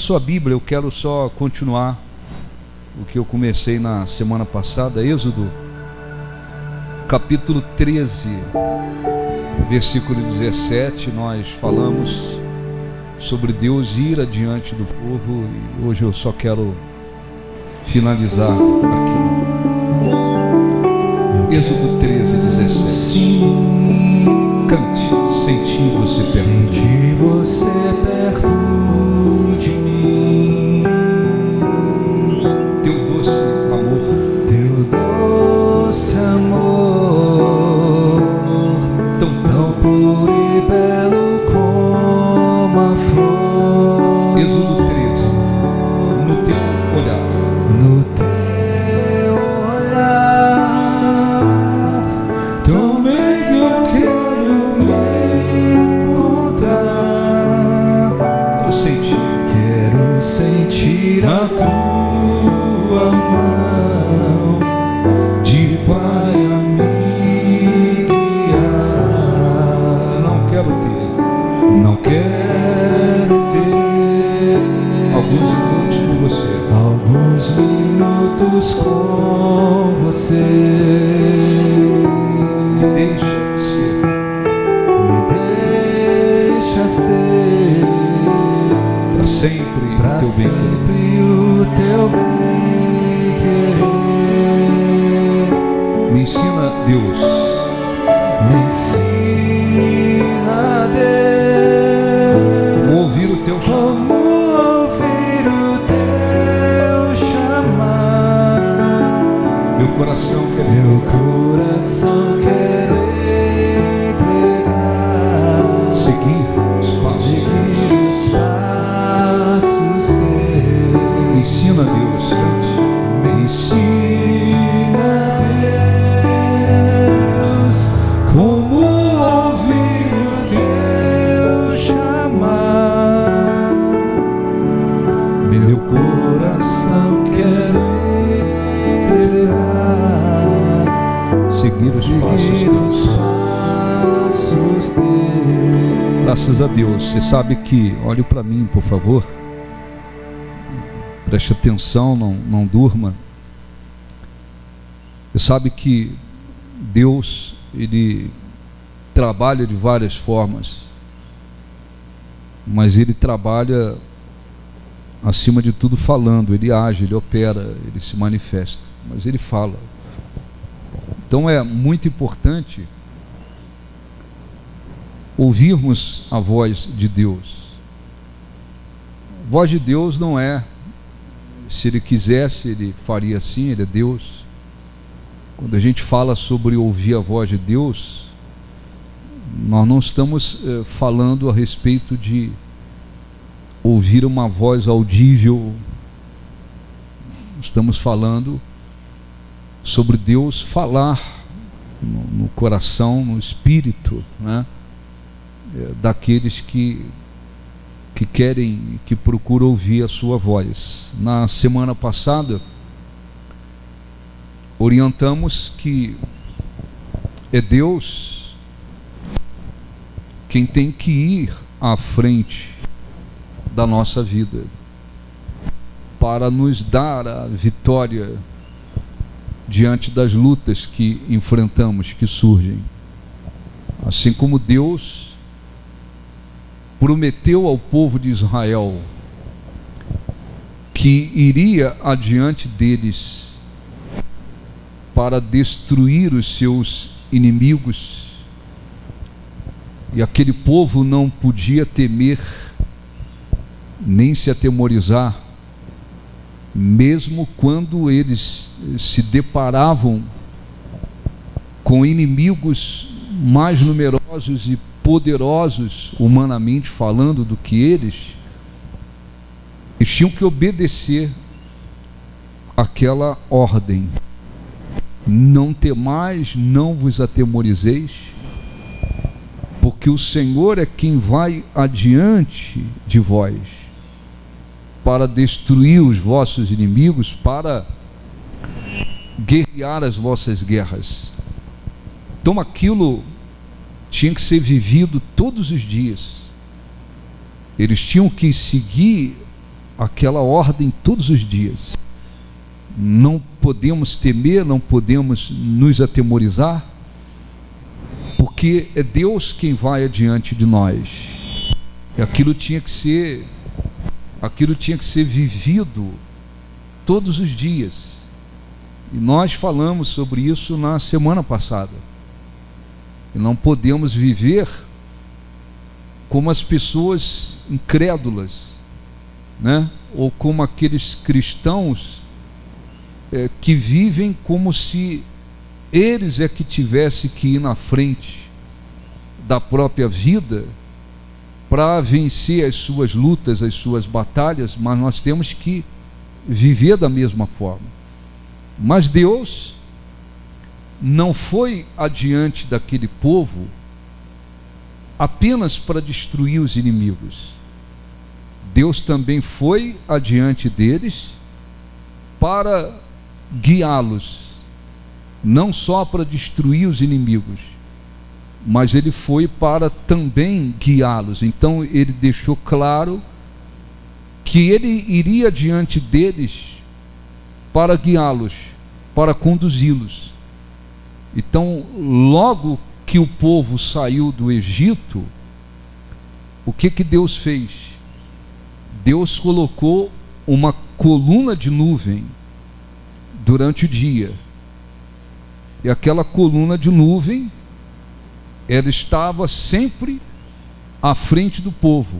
sua Bíblia, eu quero só continuar o que eu comecei na semana passada. Êxodo, capítulo 13, versículo 17, nós falamos sobre Deus ir adiante do povo, e hoje eu só quero finalizar aqui. Êxodo 13, 17. Cante, senti você perto. Senti você perto de mim. Teu doce amor. Teu doce amor, tão puro e belo como a flor. Êxodo 13. No teu olhar. No teu olhar, também eu quero me encontrar. Quero sentir a tua mão de pai a me guiar. Não quero ter Alguns minutos de você. alguns minutos com você. Me deixa ser. Me deixa ser Para sempre pra o teu bem. sempre o teu bem querer. Me ensina, Deus, Me ensina, Deus, como ouvir o teu chamado. como ouvir o teu chamar. Meu coração quer Meu coração quer entregar, seguir os passos. seguir os passos teus. Me ensina, Deus, Me ensina, Deus, como ouvir o teu chamar. Meu coração quer entregar, seguir os passos. seguir os passos teus. Graças a Deus. Você sabe que, olhe para mim, por favor. Preste atenção, não durma. Você sabe que Deus, Ele trabalha de várias formas, mas Ele trabalha, acima de tudo, falando. Ele age, Ele opera, Ele se manifesta, mas Ele fala. Então é muito importante ouvirmos a voz de Deus. A voz de Deus não é, se Ele quisesse, Ele faria assim, Ele é Deus. Quando a gente fala sobre ouvir a voz de Deus, nós não estamos falando a respeito de ouvir uma voz audível. Estamos falando sobre Deus falar no coração, no espírito, né? Daqueles que querem, que procuram ouvir a sua voz. Na semana passada, orientamos que é Deus quem tem que ir à frente da nossa vida para nos dar a vitória diante das lutas que enfrentamos, que surgem. Assim como Deus prometeu ao povo de Israel que iria adiante deles para destruir os seus inimigos, e aquele povo não podia temer nem se atemorizar, mesmo quando eles se deparavam com inimigos mais numerosos e poderosos, humanamente falando, do que eles tinham que obedecer aquela ordem: não temais, não vos atemorizeis, porque o Senhor é quem vai adiante de vós para destruir os vossos inimigos, para guerrear as vossas guerras. Então aquilo tinha que ser vivido todos os dias. Eles tinham que seguir aquela ordem todos os dias. Não podemos temer, não podemos nos atemorizar, porque é Deus quem vai adiante de nós. E aquilo tinha que ser vivido todos os dias. E nós falamos sobre isso na semana passada. E não podemos viver como as pessoas incrédulas, né? Ou como aqueles cristãos que vivem como se eles é que tivessem que ir na frente da própria vida para vencer as suas lutas, as suas batalhas, mas nós temos que viver da mesma forma. Mas Deus não foi adiante daquele povo apenas para destruir os inimigos. Deus também foi adiante deles para guiá-los, não só para destruir os inimigos, mas ele foi para também guiá-los. Então ele deixou claro que ele iria diante deles para guiá-los, para conduzi-los. Então, logo que o povo saiu do Egito, o que Deus fez? Deus colocou uma coluna de nuvem durante o dia. E aquela coluna de nuvem, ela estava sempre à frente do povo.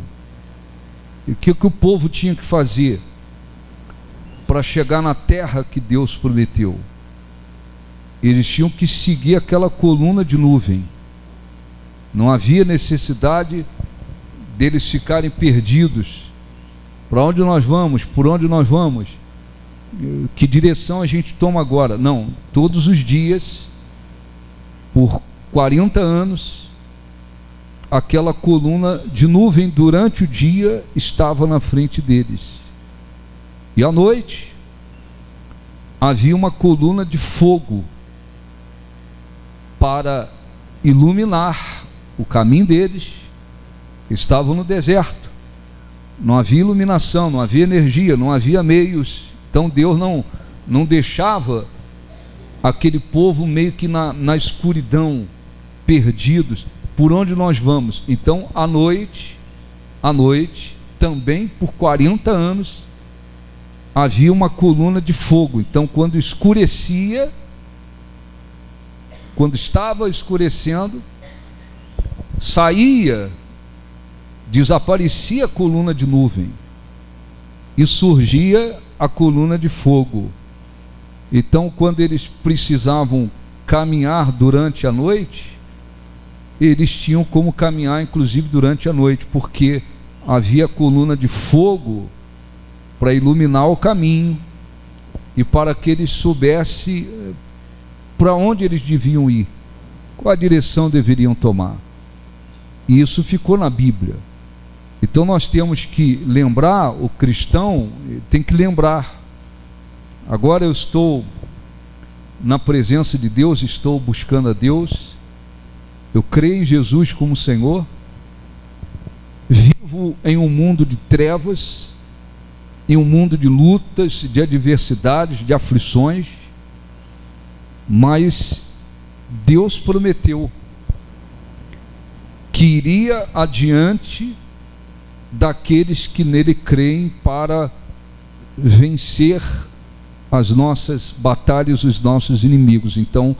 E o que o povo tinha que fazer para chegar na terra que Deus prometeu? Eles tinham que seguir aquela coluna de nuvem. Não havia necessidade deles ficarem perdidos. Para onde nós vamos? Por onde nós vamos? Que direção a gente toma agora? Não, todos os dias, por 40 anos, aquela coluna de nuvem durante o dia estava na frente deles. E à noite havia uma coluna de fogo para iluminar o caminho deles. Estavam no deserto, não havia iluminação, não havia energia, não havia meios. Então Deus não deixava aquele povo meio que na escuridão, perdidos. Por onde nós vamos? Então à noite, também por 40 anos, havia uma coluna de fogo. Então quando escurecia, quando estava escurecendo, desaparecia a coluna de nuvem e surgia a coluna de fogo. Então, quando eles precisavam caminhar durante a noite, eles tinham como caminhar, inclusive, durante a noite, porque havia a coluna de fogo para iluminar o caminho e para que eles soubessem para onde eles deviam ir, qual a direção deveriam tomar. E isso ficou na Bíblia. Então nós temos que lembrar, o cristão tem que lembrar. Agora eu estou na presença de Deus, estou buscando a Deus, eu creio em Jesus como Senhor, vivo em um mundo de trevas, em um mundo de lutas, de adversidades, de aflições, mas Deus prometeu que iria adiante daqueles que nele creem para vencer as nossas batalhas, os nossos inimigos. Então,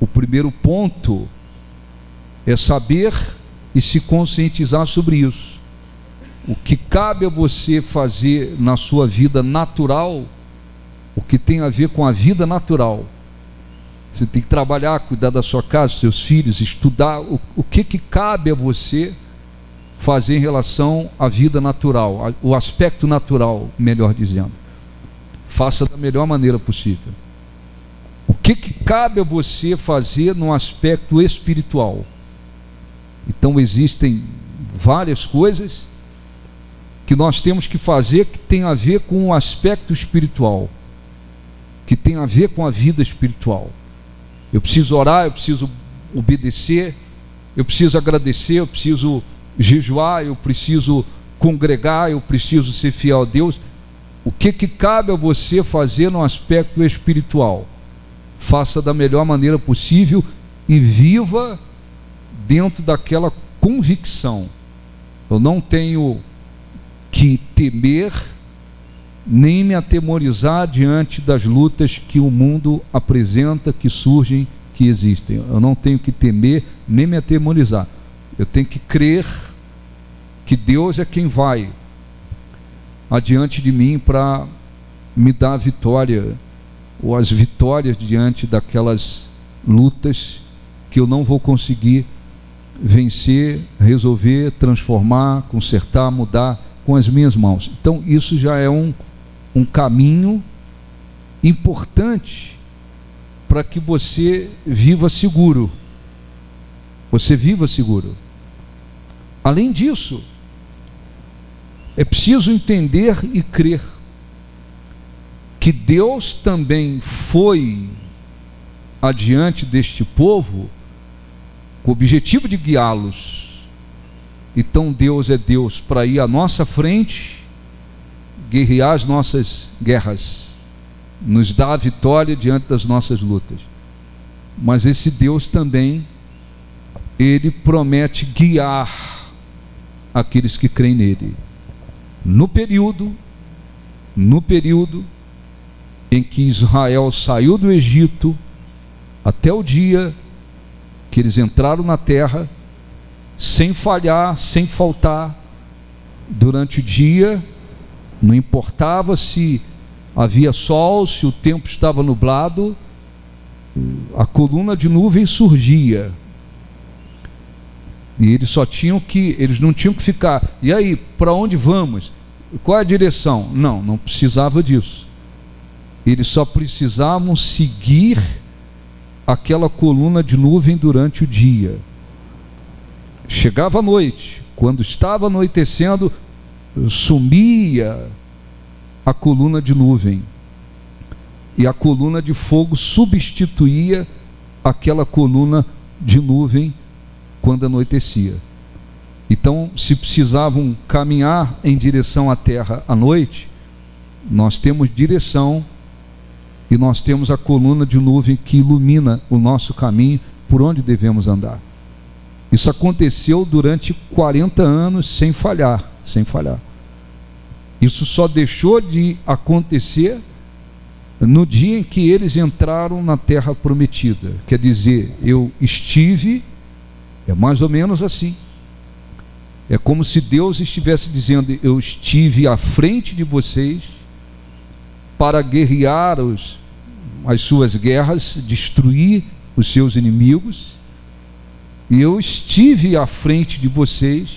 o primeiro ponto é saber e se conscientizar sobre isso. O que cabe a você fazer na sua vida natural, o que tem a ver com a vida natural. Você tem que trabalhar, cuidar da sua casa, dos seus filhos, estudar. O que cabe a você fazer em relação à vida natural, o aspecto natural, melhor dizendo. Faça da melhor maneira possível. O que cabe a você fazer no aspecto espiritual? Então existem várias coisas que nós temos que fazer que tem a ver com o aspecto espiritual, que tem a ver com a vida espiritual. Eu preciso orar, eu preciso obedecer, eu preciso agradecer, eu preciso jejuar, eu preciso congregar, eu preciso ser fiel a Deus. O que cabe a você fazer no aspecto espiritual? Faça da melhor maneira possível e viva dentro daquela convicção. Eu não tenho que temer nem me atemorizar diante das lutas que o mundo apresenta, que surgem, que existem. Eu não tenho que temer nem me atemorizar. Eu tenho que crer que Deus é quem vai adiante de mim para me dar a vitória, ou as vitórias diante daquelas lutas que eu não vou conseguir vencer, resolver, transformar, consertar, mudar com as minhas mãos. Então isso já é um caminho importante para que você viva seguro. Você viva seguro. Além disso, é preciso entender e crer que Deus também foi adiante deste povo com o objetivo de guiá-los. Então Deus é Deus para ir à nossa frente, guerrear as nossas guerras, nos dar a vitória diante das nossas lutas. Mas esse Deus também, Ele promete guiar aqueles que creem nele. No período em que Israel saiu do Egito, até o dia que eles entraram na terra, sem falhar, sem faltar, durante o dia, não importava se havia sol, se o tempo estava nublado, a coluna de nuvem surgia. E eles não tinham que ficar, e aí, para onde vamos? Qual é a direção? Não precisava disso. Eles só precisavam seguir aquela coluna de nuvem durante o dia. Chegava a noite, quando estava anoitecendo, sumia a coluna de nuvem, e a coluna de fogo substituía aquela coluna de nuvem quando anoitecia. Então, se precisavam caminhar em direção à terra à noite, nós temos direção e nós temos a coluna de nuvem que ilumina o nosso caminho por onde devemos andar. Isso aconteceu durante 40 anos sem falhar. Isso só deixou de acontecer no dia em que eles entraram na terra prometida. Quer dizer, eu estive, é mais ou menos assim. É como se Deus estivesse dizendo: eu estive à frente de vocês para guerrear as suas guerras, destruir os seus inimigos, e eu estive à frente de vocês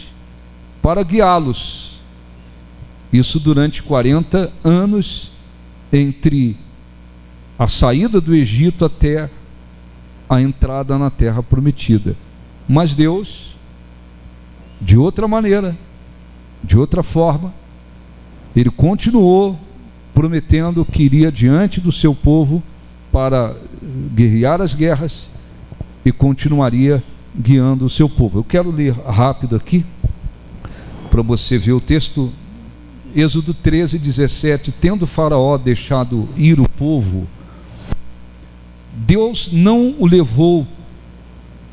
para guiá-los. Isso durante 40 anos, entre a saída do Egito até a entrada na terra prometida. Mas Deus, de outra maneira, de outra forma, Ele continuou prometendo que iria diante do seu povo para guerrear as guerras e continuaria guiando o seu povo. Eu quero ler rápido aqui, para você ver o texto. Êxodo 13, 17. Tendo Faraó deixado ir o povo, Deus não o levou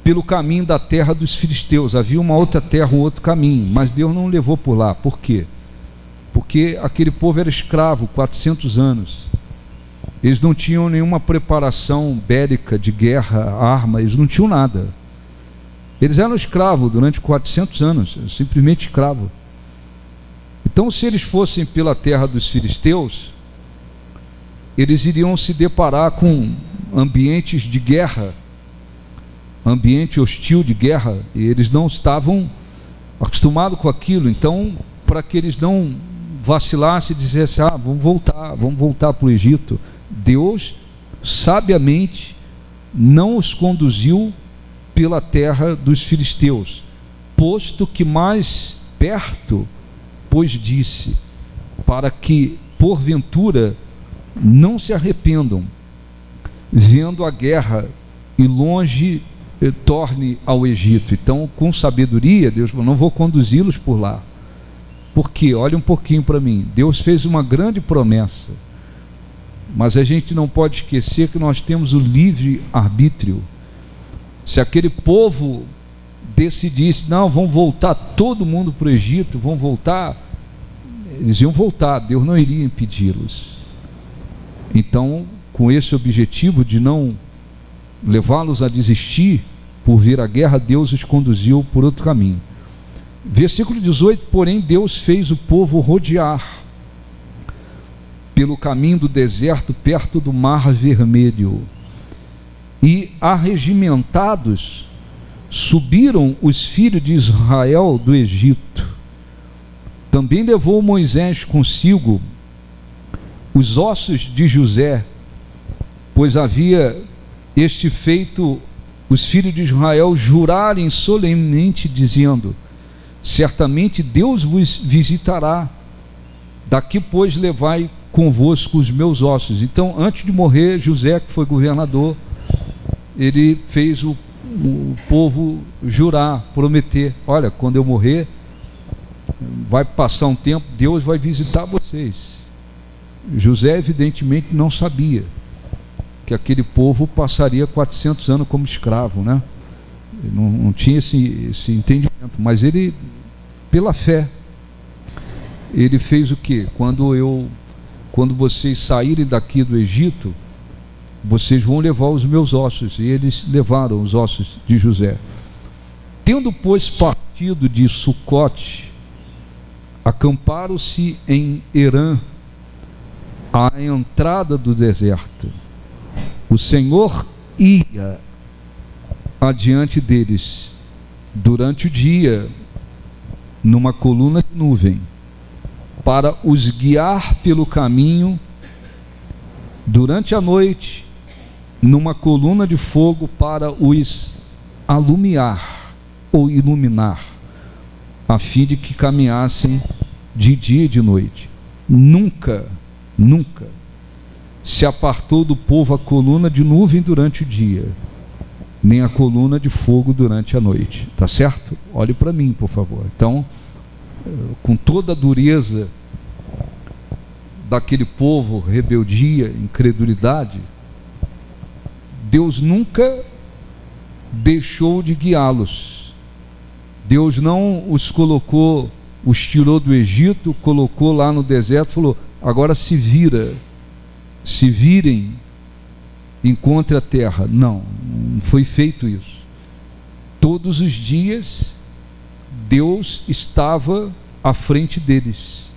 pelo caminho da terra dos filisteus. Havia uma outra terra, um outro caminho, mas Deus não o levou por lá. Por quê? Porque aquele povo era escravo 400 anos. Eles não tinham nenhuma preparação bélica de guerra, arma, eles não tinham nada. Eles eram escravos durante 400 anos, simplesmente escravos. Então, se eles fossem pela terra dos filisteus, eles iriam se deparar com ambientes de guerra, ambiente hostil de guerra, e eles não estavam acostumados com aquilo. Então, para que eles não vacilassem e dissessem: vamos voltar para o Egito, Deus sabiamente não os conduziu pela terra dos filisteus, posto que mais perto, pois disse, para que porventura não se arrependam, vendo a guerra, e longe torne ao Egito. Então, com sabedoria, Deus falou: não vou conduzi-los por lá, Porque, olha um pouquinho para mim, Deus fez uma grande promessa, mas a gente não pode esquecer que nós temos o livre arbítrio. Se aquele povo decidisse, não, vão voltar todo mundo para o Egito, vão voltar, eles iam voltar, Deus não iria impedi-los. Então, com esse objetivo de não levá-los a desistir por vir a guerra, Deus os conduziu por outro caminho. Versículo 18, porém Deus fez o povo rodear pelo caminho do deserto, perto do mar vermelho, e arregimentados subiram os filhos de Israel do Egito. Também levou Moisés consigo os ossos de José, pois havia este feito os filhos de Israel jurarem solenemente, dizendo: certamente Deus vos visitará, daqui pois levai convosco os meus ossos. Então, antes de morrer, José, que foi governador, ele fez o povo jurar, prometer: olha, quando eu morrer, vai passar um tempo, Deus vai visitar vocês. José evidentemente não sabia que aquele povo passaria 400 anos como escravo, né? Não tinha esse entendimento, mas ele, pela fé, ele fez o quê? Quando vocês saírem daqui do Egito, vocês vão levar os meus ossos. E eles levaram os ossos de José. Tendo, pois, partido de Sucote, acamparam-se em Herã, à entrada do deserto. O Senhor ia adiante deles durante o dia numa coluna de nuvem, para os guiar pelo caminho, durante a noite numa coluna de fogo para os alumiar ou iluminar, a fim de que caminhassem de dia e de noite. Nunca se apartou do povo a coluna de nuvem durante o dia, nem a coluna de fogo durante a noite. Tá certo? Olhe para mim, por favor. Então, com toda a dureza daquele povo, rebeldia, incredulidade, Deus nunca deixou de guiá-los. Deus não os colocou, os tirou do Egito, colocou lá no deserto, falou: agora se virem, encontre a terra. Não foi feito isso. Todos os dias Deus estava à frente deles.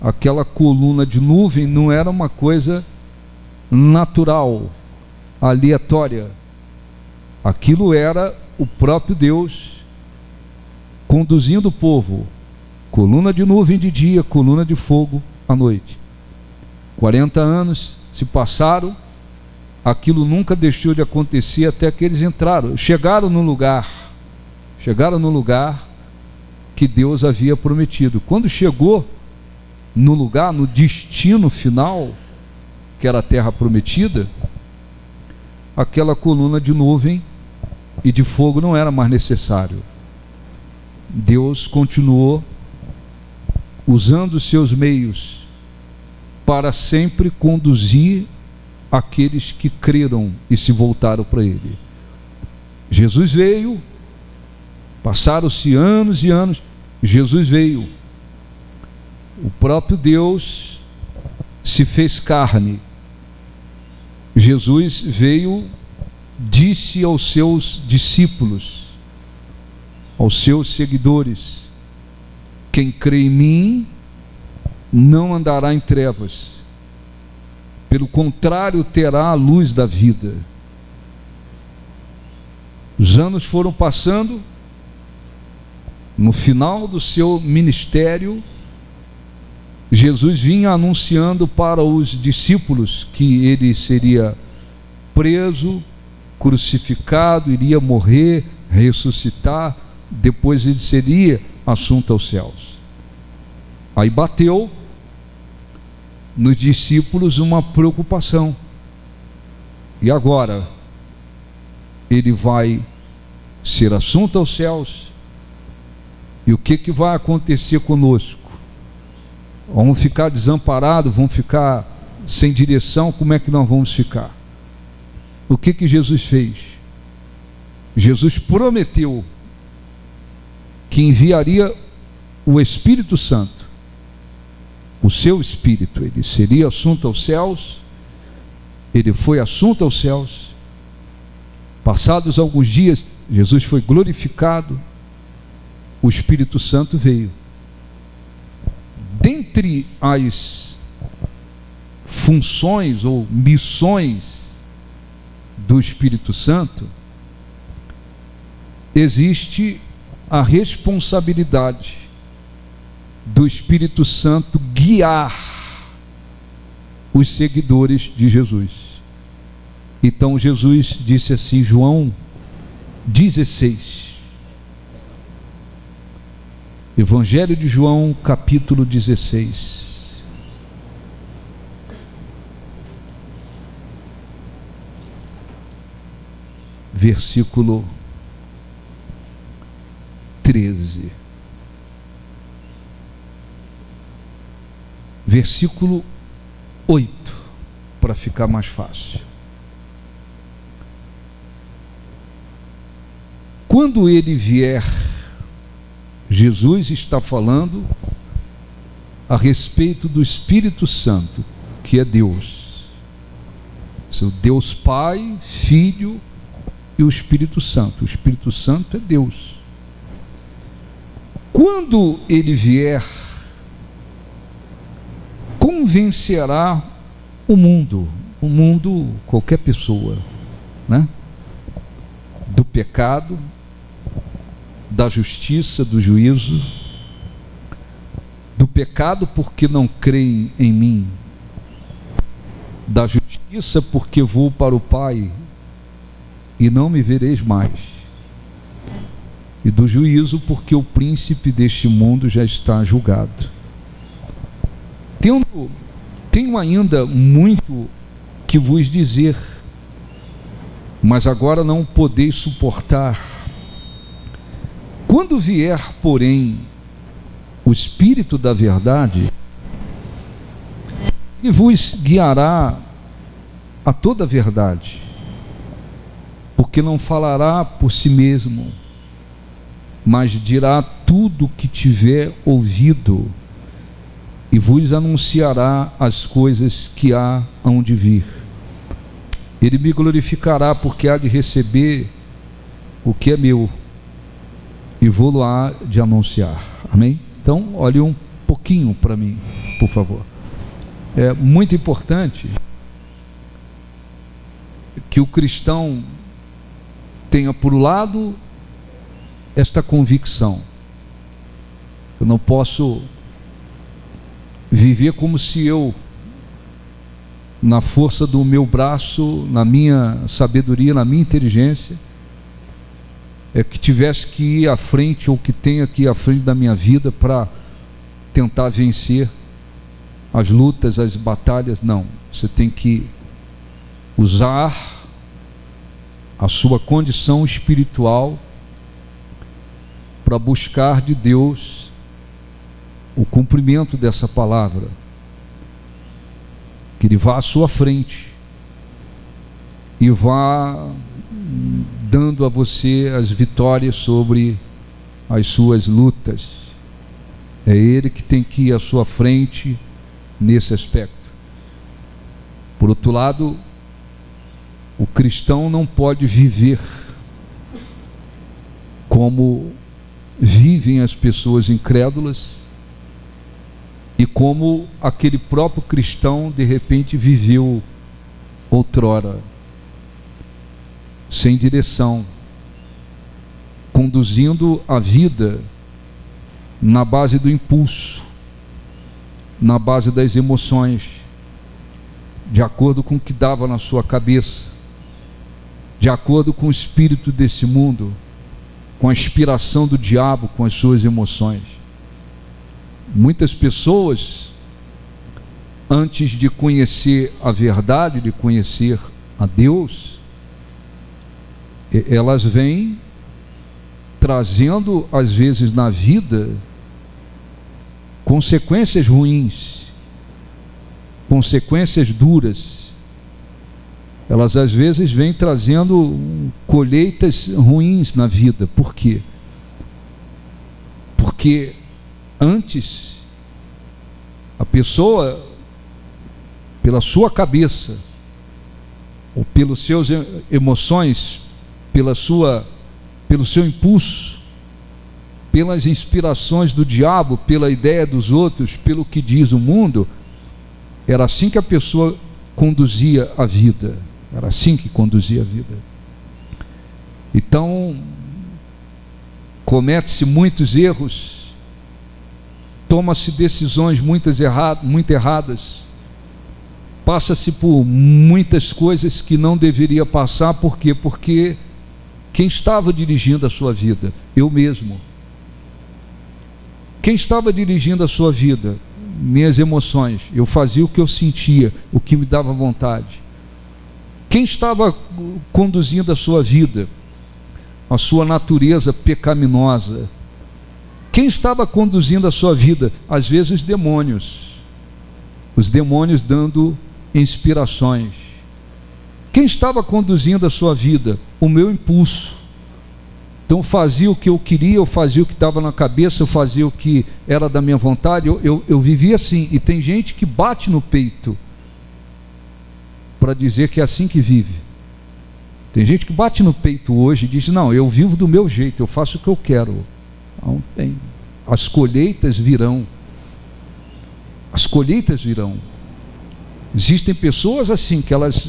Aquela coluna de nuvem não era uma coisa natural, aleatória. Aquilo era o próprio Deus conduzindo o povo. Coluna de nuvem de dia, coluna de fogo à noite. 40 anos se passaram, aquilo nunca deixou de acontecer até que eles chegaram no lugar que Deus havia prometido. Quando chegou no lugar, no destino final, que era a terra prometida, aquela coluna de nuvem e de fogo não era mais necessário. Deus continuou usando os seus meios para sempre conduzir aqueles que creram e se voltaram para Ele. Jesus veio, passaram-se anos e anos, Jesus veio, o próprio Deus se fez carne. Jesus veio, disse aos seus discípulos, aos seus seguidores: quem crê em mim não andará em trevas, pelo contrário, terá a luz da vida. Os anos foram passando. No final do seu ministério, Jesus vinha anunciando para os discípulos que ele seria preso, crucificado, iria morrer, ressuscitar, depois ele seria assunto aos céus. Aí bateu nos discípulos uma preocupação. E agora? Ele vai ser assunto aos céus? E o que vai acontecer conosco? Vamos ficar desamparados, vamos ficar sem direção, como é que nós vamos ficar? O que Jesus fez? Jesus prometeu que enviaria o Espírito Santo, o seu Espírito. Ele seria assunto aos céus, ele foi assunto aos céus. Passados alguns dias, Jesus foi glorificado, o Espírito Santo veio. Dentre as funções ou missões do Espírito Santo, existe a responsabilidade do Espírito Santo guiar os seguidores de Jesus. Então Jesus disse assim, João 16, Evangelho de João, capítulo 16. Versículo 13. Versículo 8, para ficar mais fácil. Quando ele vier, Jesus está falando a respeito do Espírito Santo, que é Deus. Seu Deus Pai, Filho e o Espírito Santo. O Espírito Santo é Deus. Quando ele vier, convencerá o mundo, qualquer pessoa, né? Do pecado, da justiça, do juízo, do pecado porque não creem em mim, da justiça porque vou para o Pai e não me vereis mais, e do juízo porque o príncipe deste mundo já está julgado. Tenho ainda muito que vos dizer, mas agora não podeis suportar. Quando vier, porém, o Espírito da verdade, ele vos guiará a toda a verdade, porque não falará por si mesmo, mas dirá tudo o que tiver ouvido, e vos anunciará as coisas que hão de vir. Ele me glorificará, porque há de receber o que é meu, e vou-lo-á de anunciar. Amém? Então, olhe um pouquinho para mim, por favor. É muito importante que o cristão tenha, por um lado, esta convicção. Eu não posso viver como se eu, na força do meu braço, na minha sabedoria, na minha inteligência, que tivesse que ir à frente, ou que tenha que ir à frente da minha vida para tentar vencer as lutas, as batalhas. Não, você tem que usar a sua condição espiritual para buscar de Deus o cumprimento dessa palavra, que Ele vá à sua frente e vá dando a você as vitórias sobre as suas lutas. É Ele que tem que ir à sua frente nesse aspecto. Por outro lado, o cristão não pode viver como vivem as pessoas incrédulas e como aquele próprio cristão de repente viveu outrora, sem direção, conduzindo a vida na base do impulso, na base das emoções, de acordo com o que dava na sua cabeça, de acordo com o espírito desse mundo, com a inspiração do diabo, com as suas emoções. Muitas pessoas, antes de conhecer a verdade, de conhecer a Deus, elas vêm trazendo, às vezes na vida, consequências ruins, consequências duras. Elas às vezes vêm trazendo colheitas ruins na vida. Por quê? Porque antes a pessoa, pela sua cabeça, ou pelas suas emoções, pelo seu impulso, pelas inspirações do diabo, pela ideia dos outros, pelo que diz o mundo, era assim que a pessoa conduzia a vida. Era assim que conduzia a vida. Então, comete-se muitos erros, toma-se decisões muito erradas, passa-se por muitas coisas que não deveria passar. Por quê? Porque quem estava dirigindo a sua vida? Eu mesmo. Quem estava dirigindo a sua vida? Minhas emoções. Eu fazia o que eu sentia, o que me dava vontade. Quem estava conduzindo a sua vida? A sua natureza pecaminosa. Quem estava conduzindo a sua vida? Às vezes os demônios. Os demônios dando inspirações. Quem estava conduzindo a sua vida? O meu impulso. Então eu fazia o que eu queria, eu fazia o que estava na cabeça, eu fazia o que era da minha vontade, eu vivia assim. E tem gente que bate no peito para dizer que é assim que vive. Tem gente que bate no peito hoje e diz: não, eu vivo do meu jeito, eu faço o que eu quero. Não tem. As colheitas virão. As colheitas virão. Existem pessoas assim, que elas,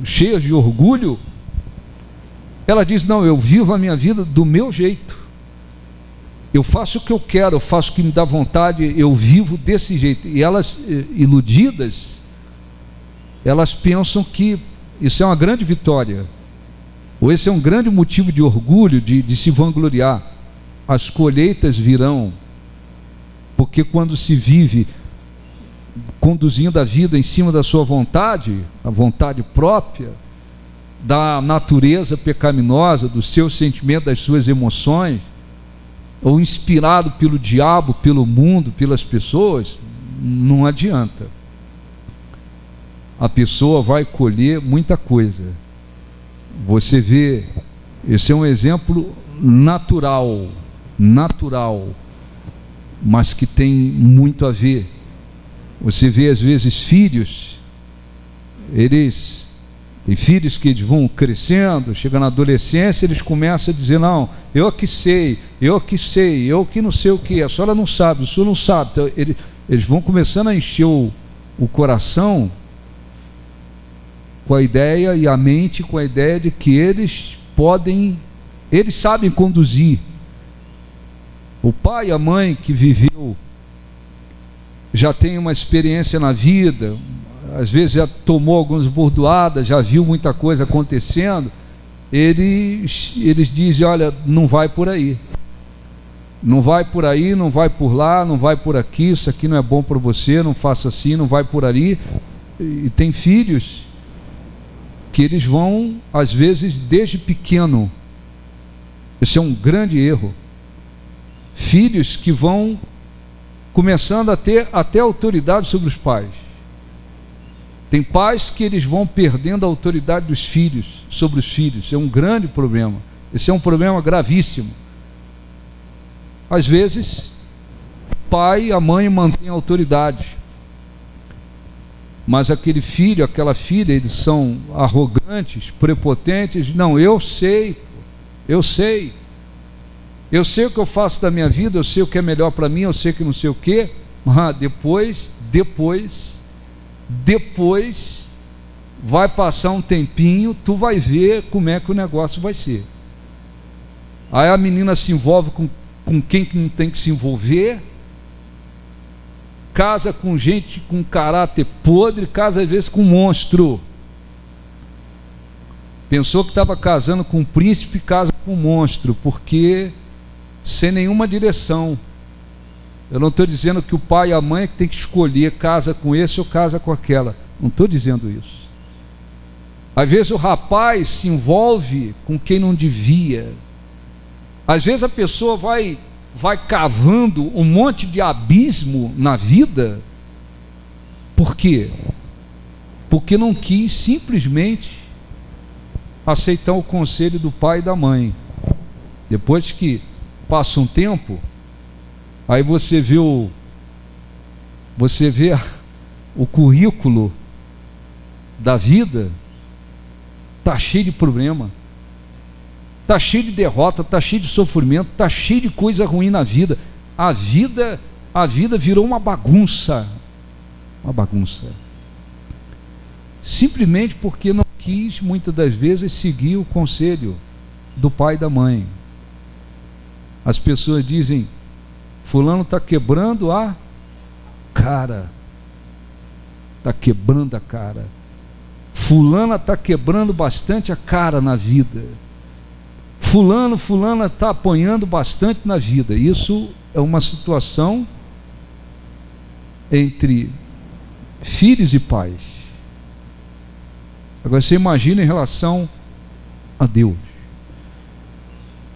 cheias de orgulho, ela diz: não, eu vivo a minha vida do meu jeito, eu faço o que eu quero, eu faço o que me dá vontade, eu vivo desse jeito. E elas, iludidas, elas pensam que isso é uma grande vitória, ou esse é um grande motivo de orgulho, de se vangloriar. As colheitas virão, porque quando se vive conduzindo a vida em cima da sua vontade, a vontade própria, da natureza pecaminosa, do seu sentimento, das suas emoções, ou inspirado pelo diabo, pelo mundo, pelas pessoas, não adianta. A pessoa vai colher muita coisa. Você vê, esse é um exemplo natural, mas que tem muito a ver. Você vê às vezes filhos, tem filhos que vão crescendo, chegam na adolescência, eles começam a dizer: não, eu que sei, eu que não sei o que, a senhora não sabe, o senhor não sabe. Então, eles vão começando a encher o coração com a ideia, e a mente com a ideia de que eles sabem conduzir. O pai e a mãe que viveu, já tem uma experiência na vida, às vezes já tomou algumas bordoadas, já viu muita coisa acontecendo, eles dizem: olha, não vai por aí, não vai por aí, não vai por lá, não vai por aqui, isso aqui não é bom para você, não faça assim, não vai por ali. E tem filhos que eles vão, às vezes, desde pequeno. Esse é um grande erro. Filhos que vão começando a ter até autoridade sobre os pais. Tem pais que eles vão perdendo a autoridade dos filhos, sobre os filhos. Isso é um grande problema. Esse é um problema gravíssimo. Às vezes, o pai e a mãe mantêm a autoridade, mas aquele filho, aquela filha, eles são arrogantes, prepotentes. Não, eu sei o que eu faço da minha vida, eu sei o que é melhor para mim, eu sei que não sei o que. Depois vai passar um tempinho, tu vai ver como é que o negócio vai ser. Aí a menina se envolve com quem que não tem que se envolver, casa com gente com caráter podre, casa às vezes com monstro. Pensou que estava casando com um príncipe, casa com um monstro, porque sem nenhuma direção. Eu não estou dizendo que o pai e a mãe é que tem que escolher, casa com esse ou casa com aquela. Não estou dizendo isso. Às vezes o rapaz se envolve com quem não devia. Às vezes a pessoa vai vai cavando um monte de abismo na vida. Por quê? Porque não quis simplesmente aceitar o conselho do pai e da mãe. Depois que passa um tempo, aí você vê o currículo da vida, está cheio de problema, está cheio de derrota, está cheio de sofrimento, está cheio de coisa ruim na vida. A vida virou uma bagunça. Uma bagunça. Simplesmente porque não quis, muitas das vezes, seguir o conselho do pai e da mãe. As pessoas dizem: fulano está quebrando a cara. Está quebrando a cara. Fulana está quebrando bastante a cara na vida. Fulana está apanhando bastante na vida. Isso é uma situação entre filhos e pais. Agora você imagina em relação a Deus.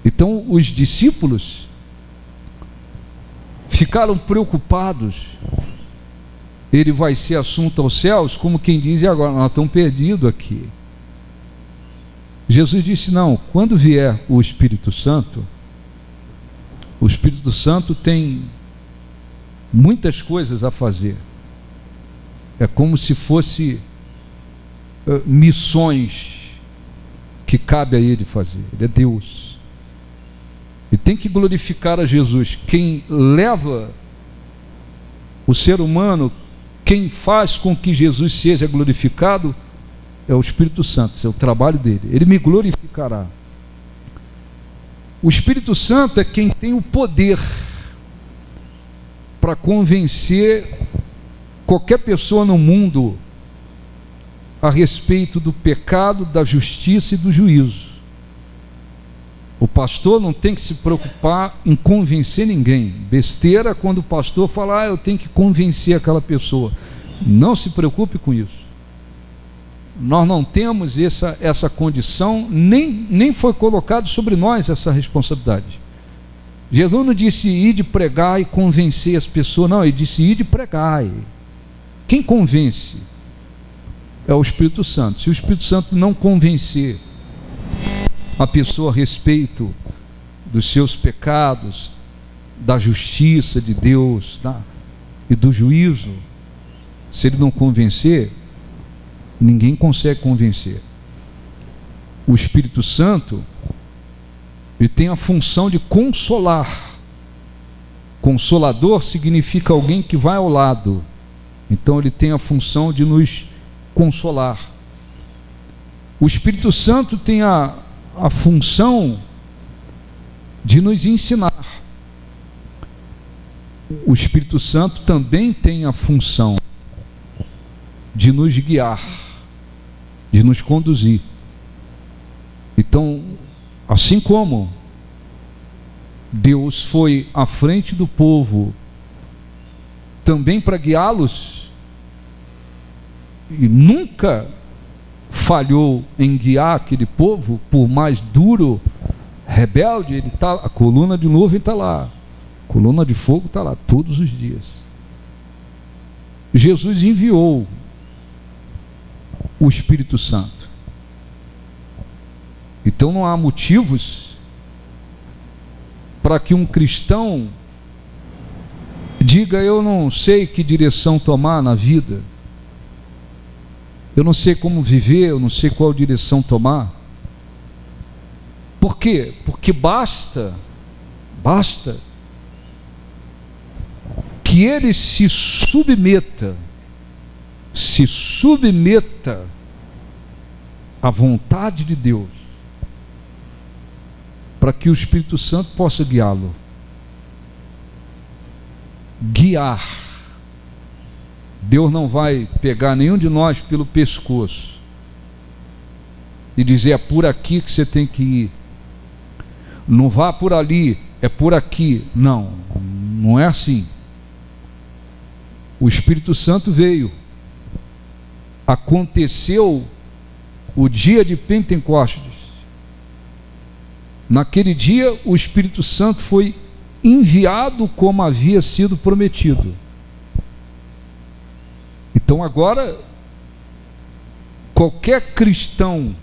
Então os discípulos ficaram preocupados. Ele vai ser assunto aos céus, como quem diz: e agora nós estamos perdidos aqui. Jesus disse: não, quando vier o Espírito Santo tem muitas coisas a fazer. É como se fosse missões que cabe a ele fazer. Ele é Deus. E tem que glorificar a Jesus. Quem leva o ser humano, quem faz com que Jesus seja glorificado, é o Espírito Santo. Esse é o trabalho dele. Ele me glorificará. O Espírito Santo é quem tem o poder para convencer qualquer pessoa no mundo a respeito do pecado, da justiça e do juízo. O pastor não tem que se preocupar em convencer ninguém. Besteira quando o pastor fala: eu tenho que convencer aquela pessoa. Não se preocupe com isso. Nós não temos essa condição, nem foi colocado sobre nós essa responsabilidade. Jesus não disse: ide pregar e convencer as pessoas. Não, ele disse: ide pregar. Quem convence é o Espírito Santo. Se o Espírito Santo não convencer a pessoa a respeito dos seus pecados, da justiça de Deus, e do juízo, se ele não convencer, ninguém consegue convencer. O Espírito Santo, ele tem a função de consolar. Consolador significa alguém que vai ao lado. Então ele tem a função de nos consolar. O Espírito Santo tem a função de nos ensinar. O Espírito Santo também tem a função de nos guiar, de nos conduzir. Então, assim como Deus foi à frente do povo também para guiá-los, e nunca falhou em guiar aquele povo, por mais duro, rebelde, ele tá, a coluna de nuvem está lá, a coluna de fogo está lá todos os dias. Jesus enviou o Espírito Santo. Então não há motivos para que um cristão diga: eu não sei que direção tomar na vida, eu não sei como viver, eu não sei qual direção tomar. Por quê? Porque basta que ele se submeta à vontade de Deus, para que o Espírito Santo possa guiá-lo. Guiar. Deus não vai pegar nenhum de nós pelo pescoço e dizer: é por aqui que você tem que ir, não vá por ali, é por aqui. Não, não é assim. O Espírito Santo veio, aconteceu o dia de Pentecostes. Naquele dia o Espírito Santo foi enviado como havia sido prometido. Então agora, qualquer cristão,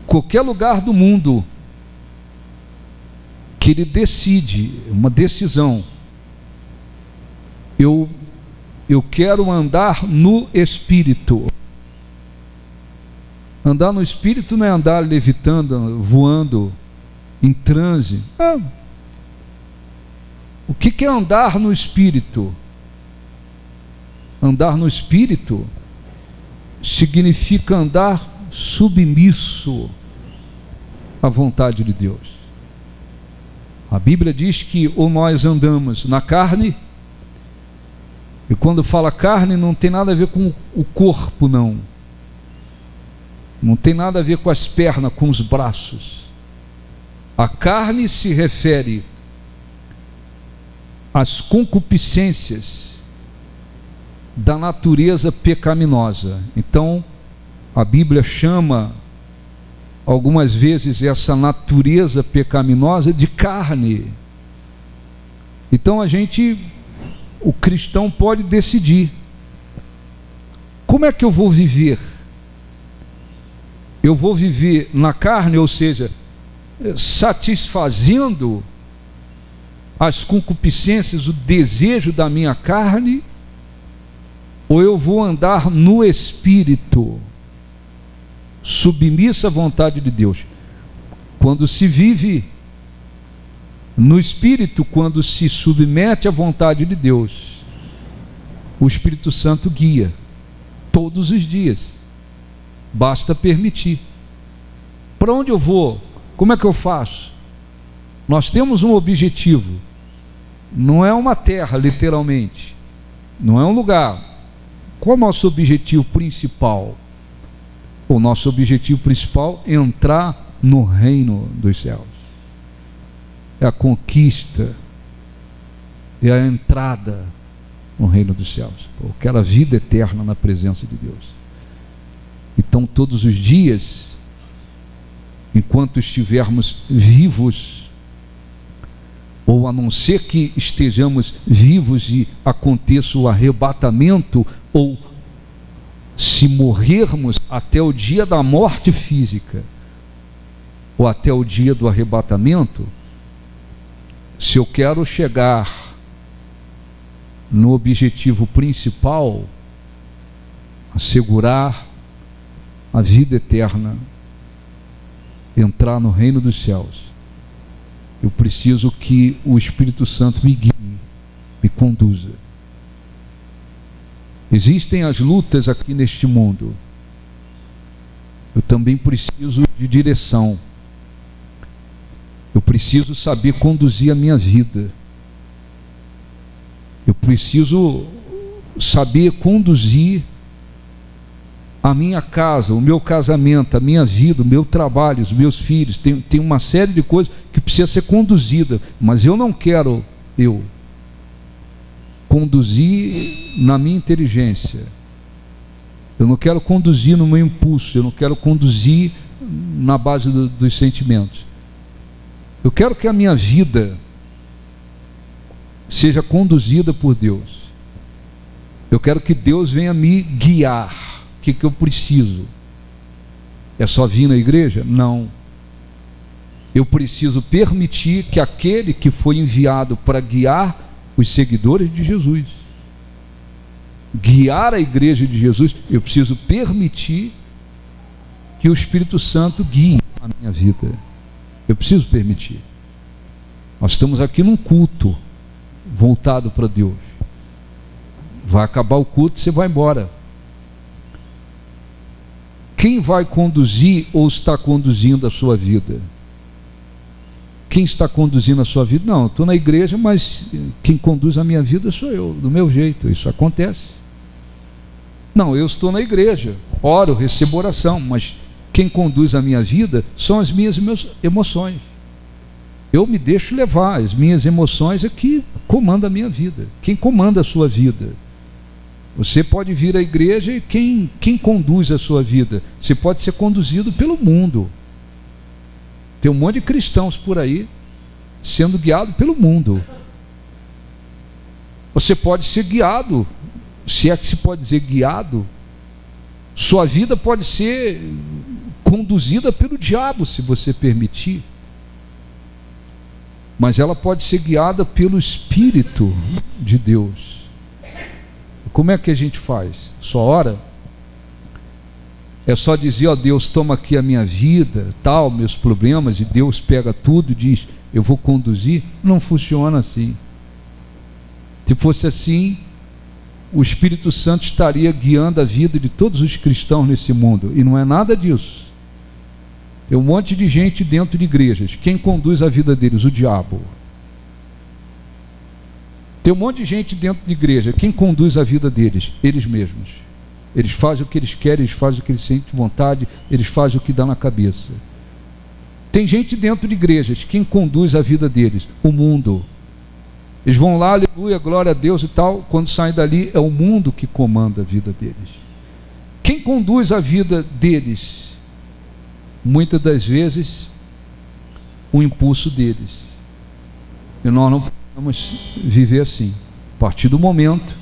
qualquer lugar do mundo, que ele decide, uma decisão, eu quero andar no Espírito. Andar no Espírito não é andar levitando, voando, em transe. O que é andar no Espírito? Andar no Espírito significa andar submisso à vontade de Deus. A Bíblia diz que ou nós andamos na carne, e quando fala carne não tem nada a ver com o corpo, não tem nada a ver com as pernas, com os braços. A carne se refere às concupiscências da natureza pecaminosa. Então, a Bíblia chama algumas vezes essa natureza pecaminosa de carne. Então o cristão pode decidir: como é que eu vou viver? Eu vou viver na carne, ou seja, satisfazendo as concupiscências, o desejo da minha carne, ou eu vou andar no Espírito, submissa à vontade de Deus? Quando se vive no Espírito, quando se submete à vontade de Deus, o Espírito Santo guia todos os dias. Basta permitir. Para onde eu vou? Como é que eu faço? Nós temos um objetivo. Não é uma terra, literalmente. Não é um lugar. Qual é o nosso objetivo principal? O nosso objetivo principal é entrar no reino dos céus. É a conquista, é a entrada no reino dos céus. Aquela vida eterna na presença de Deus. Então, todos os dias, enquanto estivermos vivos, ou a não ser que estejamos vivos e aconteça o arrebatamento, ou se morrermos até o dia da morte física, ou até o dia do arrebatamento, se eu quero chegar no objetivo principal, assegurar a vida eterna, entrar no reino dos céus, eu preciso que o Espírito Santo me guie, me conduza. Existem as lutas aqui neste mundo. Eu também preciso de direção. Eu preciso saber conduzir a minha vida. Eu preciso saber conduzir a minha casa, o meu casamento, a minha vida, o meu trabalho, os meus filhos. Tem uma série de coisas que precisa ser conduzida, mas eu não quero conduzir na minha inteligência. Eu não quero conduzir no meu impulso, eu não quero conduzir na base dos sentimentos. Eu quero que a minha vida seja conduzida por Deus. Eu quero que Deus venha me guiar. O que eu preciso? É só vir na igreja? Não. Eu preciso permitir que aquele que foi enviado para guiar os seguidores de Jesus, guiar a igreja de Jesus, eu preciso permitir que o Espírito Santo guie a minha vida. Eu preciso permitir. Nós estamos aqui num culto voltado para Deus. Vai acabar o culto, você vai embora. Quem vai conduzir ou está conduzindo a sua vida? Quem está conduzindo a sua vida? Não, eu estou na igreja, mas quem conduz a minha vida sou eu, do meu jeito. Isso acontece. Não, eu estou na igreja, oro, recebo oração, mas quem conduz a minha vida são as minhas emoções. Eu me deixo levar, as minhas emoções é que comandam a minha vida. Quem comanda a sua vida? Você pode vir à igreja e quem conduz a sua vida? Você pode ser conduzido pelo mundo. Tem um monte de cristãos por aí sendo guiado pelo mundo. Você pode ser guiado, se é que se pode dizer guiado. Sua vida pode ser conduzida pelo diabo, se você permitir. Mas ela pode ser guiada pelo Espírito de Deus. Como é que a gente faz? Só ora? É só dizer, ó Deus, toma aqui a minha vida, tal, meus problemas, e Deus pega tudo e diz, eu vou conduzir? Não funciona assim. Se fosse assim, o Espírito Santo estaria guiando a vida de todos os cristãos nesse mundo, e não é nada disso. Tem um monte de gente dentro de igrejas. Quem conduz a vida deles? O diabo. Tem um monte de gente dentro de igreja. Quem conduz a vida deles? Eles mesmos. Eles fazem o que eles querem, eles fazem o que eles sentem vontade, eles fazem o que dá na cabeça. Tem gente dentro de igrejas. Quem conduz a vida deles? O mundo. Eles vão lá, aleluia, glória a Deus e tal. Quando saem dali, é o mundo que comanda a vida deles. Quem conduz a vida deles? Muitas das vezes, o impulso deles. E nós não podemos viver assim. A partir do momento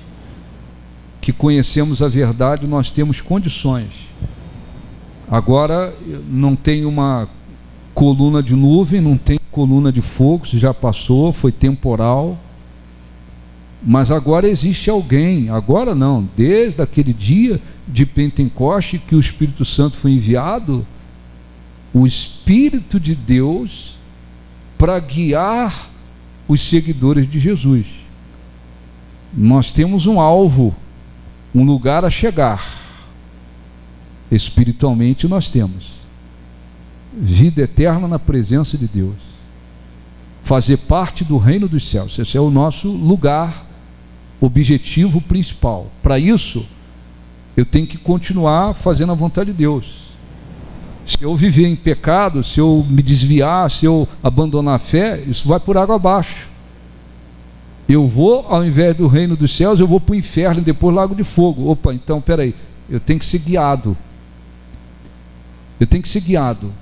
que conhecemos a verdade, nós temos condições. Agora, não tem uma coluna de nuvem, não tem coluna de fogo, isso já passou, foi temporal. Mas agora existe alguém, agora não, desde aquele dia de Pentecoste que o Espírito Santo foi enviado, o Espírito de Deus para guiar os seguidores de Jesus. Nós temos um alvo, um lugar a chegar. Espiritualmente nós temos vida eterna na presença de Deus, fazer parte do reino dos céus. Esse é o nosso lugar, objetivo principal. Para isso, eu tenho que continuar fazendo a vontade de Deus. Se eu viver em pecado, se eu me desviar, se eu abandonar a fé, isso vai por água abaixo. Eu vou, ao invés do reino dos céus, eu vou para o inferno e depois lago de fogo. Opa, então, peraí, eu tenho que ser guiado. Eu tenho que ser guiado.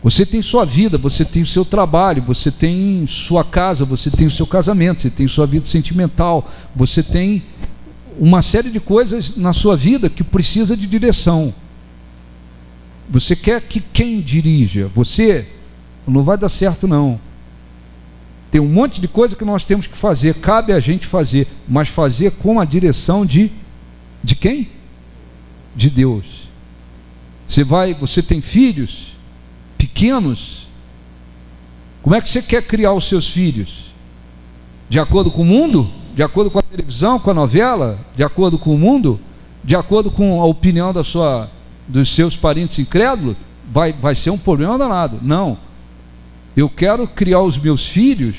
Você tem sua vida, você tem o seu trabalho, você tem sua casa, você tem o seu casamento, você tem sua vida sentimental, você tem uma série de coisas na sua vida que precisa de direção. Você quer que quem dirija? Você? Não vai dar certo não. Tem um monte de coisa que nós temos que fazer, cabe a gente fazer, mas fazer com a direção de quem? De Deus. Você tem filhos pequenos, como é que você quer criar os seus filhos? De acordo com o mundo? De acordo com a televisão, com a novela? De acordo com o mundo? De acordo com a opinião dos seus parentes incrédulos? Vai ser um problema danado. Não. Eu quero criar os meus filhos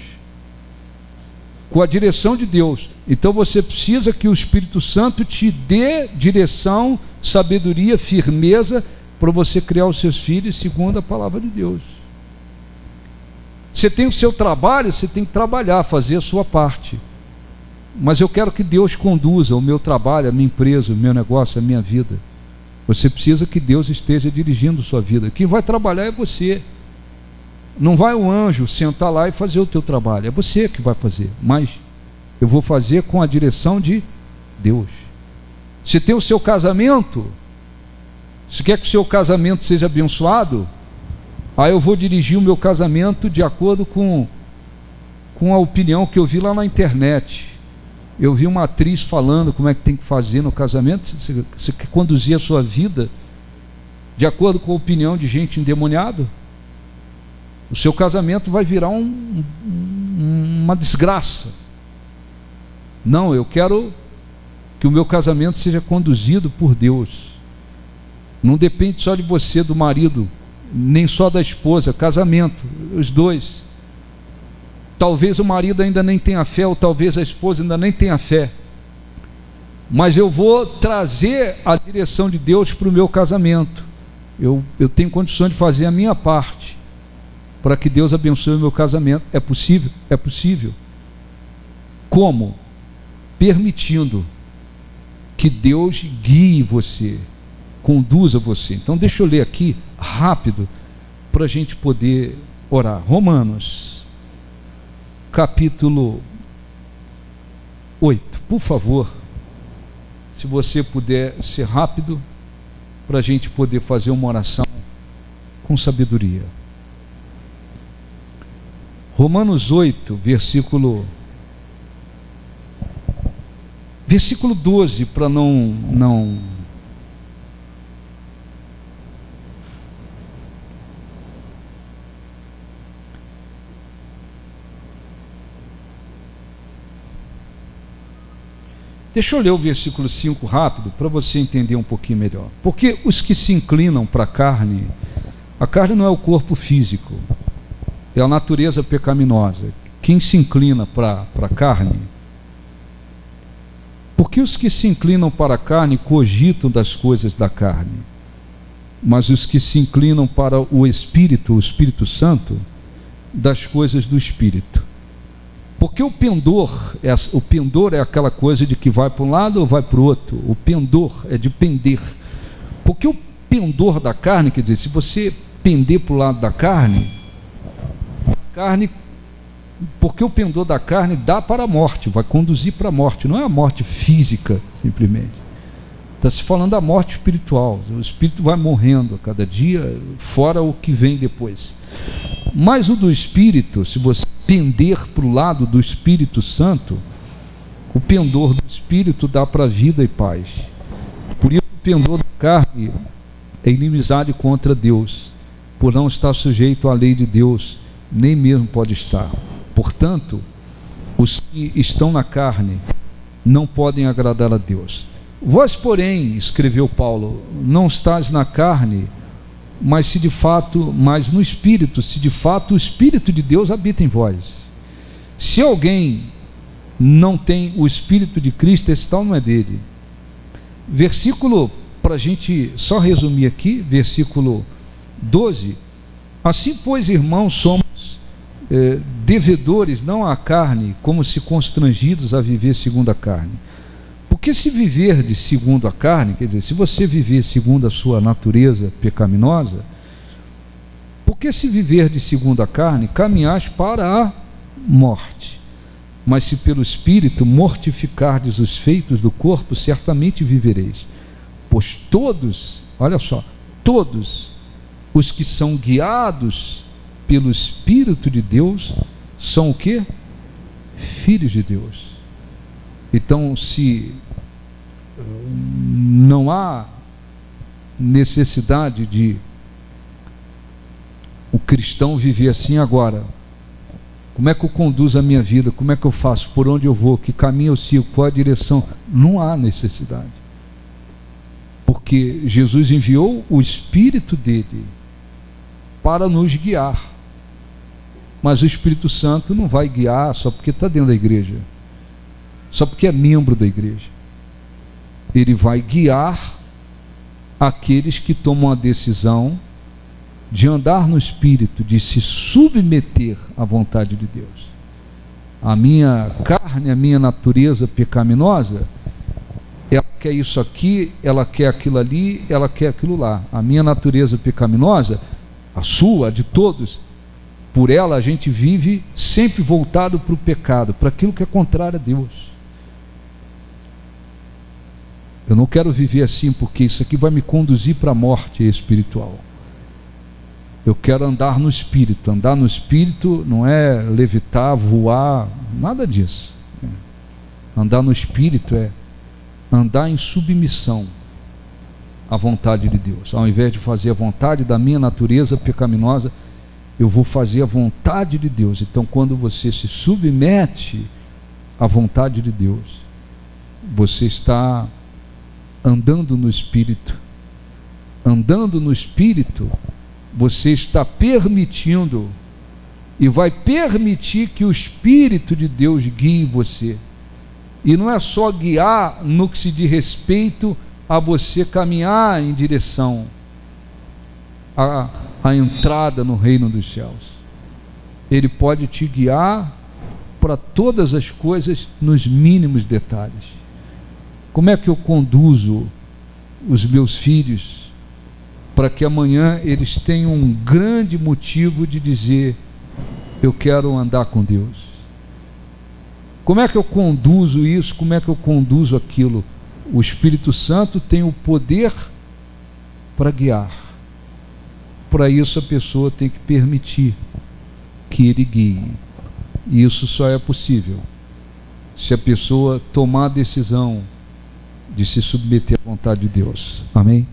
com a direção de Deus. Então você precisa que o Espírito Santo te dê direção, sabedoria, firmeza, para você criar os seus filhos segundo a palavra de Deus. Você tem o seu trabalho, você tem que trabalhar, fazer a sua parte. Mas eu quero que Deus conduza o meu trabalho, a minha empresa, o meu negócio, a minha vida. Você precisa que Deus esteja dirigindo a sua vida. Quem vai trabalhar é você. Não vai o anjo sentar lá e fazer o teu trabalho. É você que vai fazer. Mas eu vou fazer com a direção de Deus. Você tem o seu casamento. Você quer que o seu casamento seja abençoado? Aí eu vou dirigir o meu casamento de acordo com a opinião que eu vi lá na internet. Eu vi uma atriz falando como é que tem que fazer no casamento. Você quer conduzir a sua vida de acordo com a opinião de gente endemoniada? O seu casamento vai virar uma desgraça. Não, eu quero que o meu casamento seja conduzido por Deus. Não depende só de você, do marido, nem só da esposa. Casamento, os dois. Talvez o marido ainda nem tenha fé, ou talvez a esposa ainda nem tenha fé. Mas eu vou trazer a direção de Deus para o meu casamento. Eu tenho condições de fazer a minha parte para que Deus abençoe o meu casamento. É possível? É possível. Como? Permitindo que Deus guie você, conduza você. Então deixa eu ler aqui rápido para a gente poder orar. Romanos capítulo 8. Por favor, se você puder ser rápido, para a gente poder fazer uma oração com sabedoria. Romanos 8, versículo 12, para não Deixa eu ler o versículo 5 rápido, para você entender um pouquinho melhor. Porque os que se inclinam para a carne não é o corpo físico, é a natureza pecaminosa. Quem se inclina para a carne? Porque os que se inclinam para a carne cogitam das coisas da carne, mas os que se inclinam para o Espírito Santo, das coisas do Espírito. Porque o pendor é aquela coisa de que vai para um lado ou vai para o outro. O pendor é de pender. Porque o pendor da carne, quer dizer, se você pender para o lado da carne, porque o pendor da carne dá para a morte, vai conduzir para a morte, não é a morte física, simplesmente. Está se falando da morte espiritual. O espírito vai morrendo a cada dia, fora o que vem depois. Mas o do Espírito, se você pender para o lado do Espírito Santo, o pendor do Espírito dá para vida e paz. Por isso o pendor da carne é inimizade contra Deus, por não estar sujeito à lei de Deus, nem mesmo pode estar. Portanto, os que estão na carne não podem agradar a Deus. Vós, porém, escreveu Paulo, não estáis na carne, mas no Espírito, se de fato o Espírito de Deus habita em vós. Se alguém não tem o Espírito de Cristo, esse tal não é dele. Versículo, para a gente só resumir aqui, versículo 12. Assim, pois, irmãos, somos devedores, não à carne, como se constrangidos a viver segundo a carne. Porque se viver segundo a carne, quer dizer, se você viver segundo a sua natureza pecaminosa, porque se viver segundo a carne, caminhais para a morte. Mas se pelo Espírito mortificardes os feitos do corpo, certamente vivereis. Pois todos, olha só, todos os que são guiados pelo Espírito de Deus são o quê? Filhos de Deus. Então, se não há necessidade de o cristão viver assim agora, como é que eu conduzo a minha vida? Como é que eu faço? Por onde eu vou? Que caminho eu sigo? Qual a direção? Não há necessidade. Porque Jesus enviou o Espírito dele para nos guiar. Mas o Espírito Santo não vai guiar só porque está dentro da igreja, só porque é membro da igreja. Ele vai guiar aqueles que tomam a decisão de andar no Espírito, de se submeter à vontade de Deus. A minha carne, a minha natureza pecaminosa, ela quer isso aqui, ela quer aquilo ali, ela quer aquilo lá. A minha natureza pecaminosa, a sua, a de todos, por ela a gente vive sempre voltado para o pecado, para aquilo que é contrário a Deus. Eu não quero viver assim, porque isso aqui vai me conduzir para a morte espiritual. Eu quero andar no Espírito. Andar no Espírito não é levitar, voar, nada disso. Andar no Espírito é andar em submissão à vontade de Deus. Ao invés de fazer a vontade da minha natureza pecaminosa, eu vou fazer a vontade de Deus. Então, quando você se submete à vontade de Deus, você está andando no Espírito. Andando no Espírito, você está permitindo e vai permitir que o Espírito de Deus guie você. E não é só guiar no que se diz respeito a você caminhar em direção à entrada no reino dos céus. Ele pode te guiar para todas as coisas nos mínimos detalhes. Como é que eu conduzo os meus filhos para que amanhã eles tenham um grande motivo de dizer: eu quero andar com Deus, Como é que eu conduzo isso? Como é que eu conduzo aquilo? O Espírito Santo tem o poder para guiar. Para isso a pessoa tem que permitir que ele guie. E isso só é possível se a pessoa tomar a decisão de se submeter à vontade de Deus. Amém?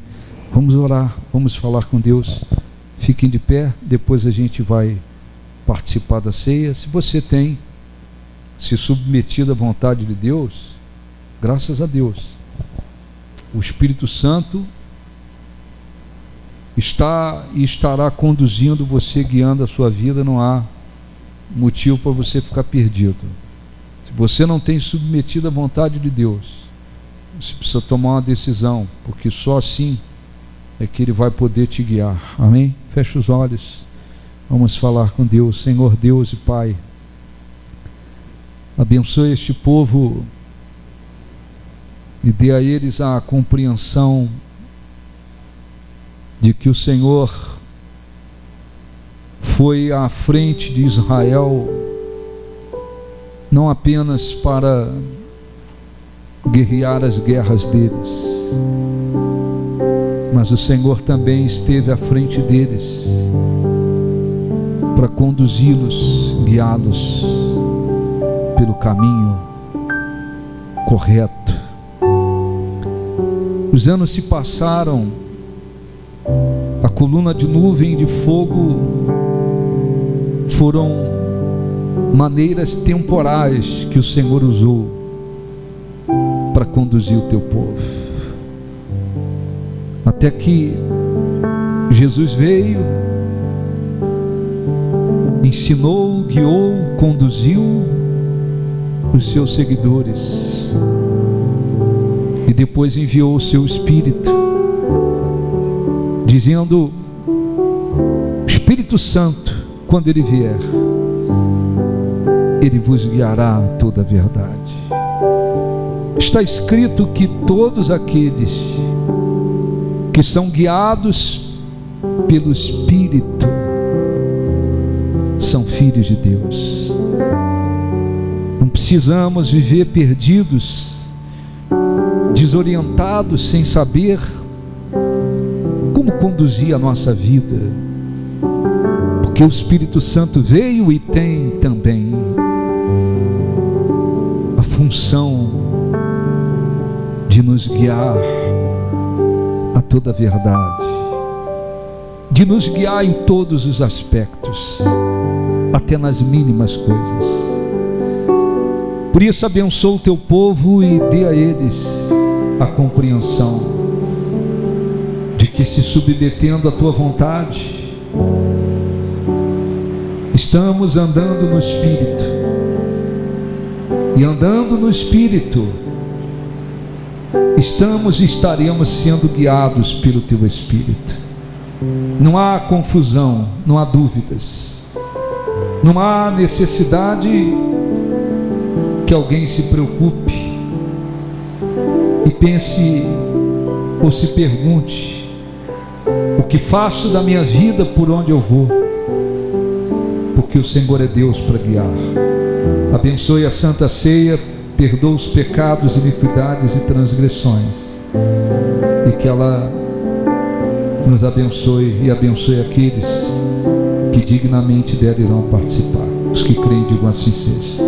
Vamos orar, vamos falar com Deus. Fiquem de pé, depois a gente vai participar da ceia. Se você tem se submetido à vontade de Deus, graças a Deus, o Espírito Santo está e estará conduzindo você, guiando a sua vida. Não há motivo para você ficar perdido. Se você não tem submetido à vontade de Deus, você precisa tomar uma decisão, porque só assim é que Ele vai poder te guiar. Amém? Feche os olhos, vamos falar com Deus. Senhor Deus e Pai, abençoe este povo e dê a eles a compreensão de que o Senhor foi à frente de Israel, não apenas para guerrear as guerras deles, mas o Senhor também esteve à frente deles para conduzi-los, guiá-los pelo caminho correto. Os anos se passaram, a coluna de nuvem e de fogo foram maneiras temporais que o Senhor usou para conduzir o teu povo, até que Jesus veio, ensinou, guiou, conduziu os seus seguidores e depois enviou o seu Espírito, dizendo: Espírito Santo, quando ele vier, ele vos guiará a toda a verdade. Está escrito que todos aqueles que são guiados pelo Espírito são filhos de Deus. Não precisamos viver perdidos, desorientados, sem saber como conduzir a nossa vida, porque o Espírito Santo veio e tem também a função de nos guiar a toda a verdade, de nos guiar em todos os aspectos, até nas mínimas coisas. Por isso abençoa o teu povo e dê a eles a compreensão de que, se submetendo à tua vontade, estamos andando no Espírito, e andando no Espírito estamos e estaremos sendo guiados pelo teu Espírito. Não há confusão, não há dúvidas, não há necessidade que alguém se preocupe e pense ou se pergunte: o que faço da minha vida, por onde eu vou? Porque o Senhor é Deus para guiar. Abençoe a Santa Ceia, perdoa os pecados, iniquidades e transgressões, e que ela nos abençoe e abençoe aqueles que dignamente dela irão participar. Os que creem, digam assim seja.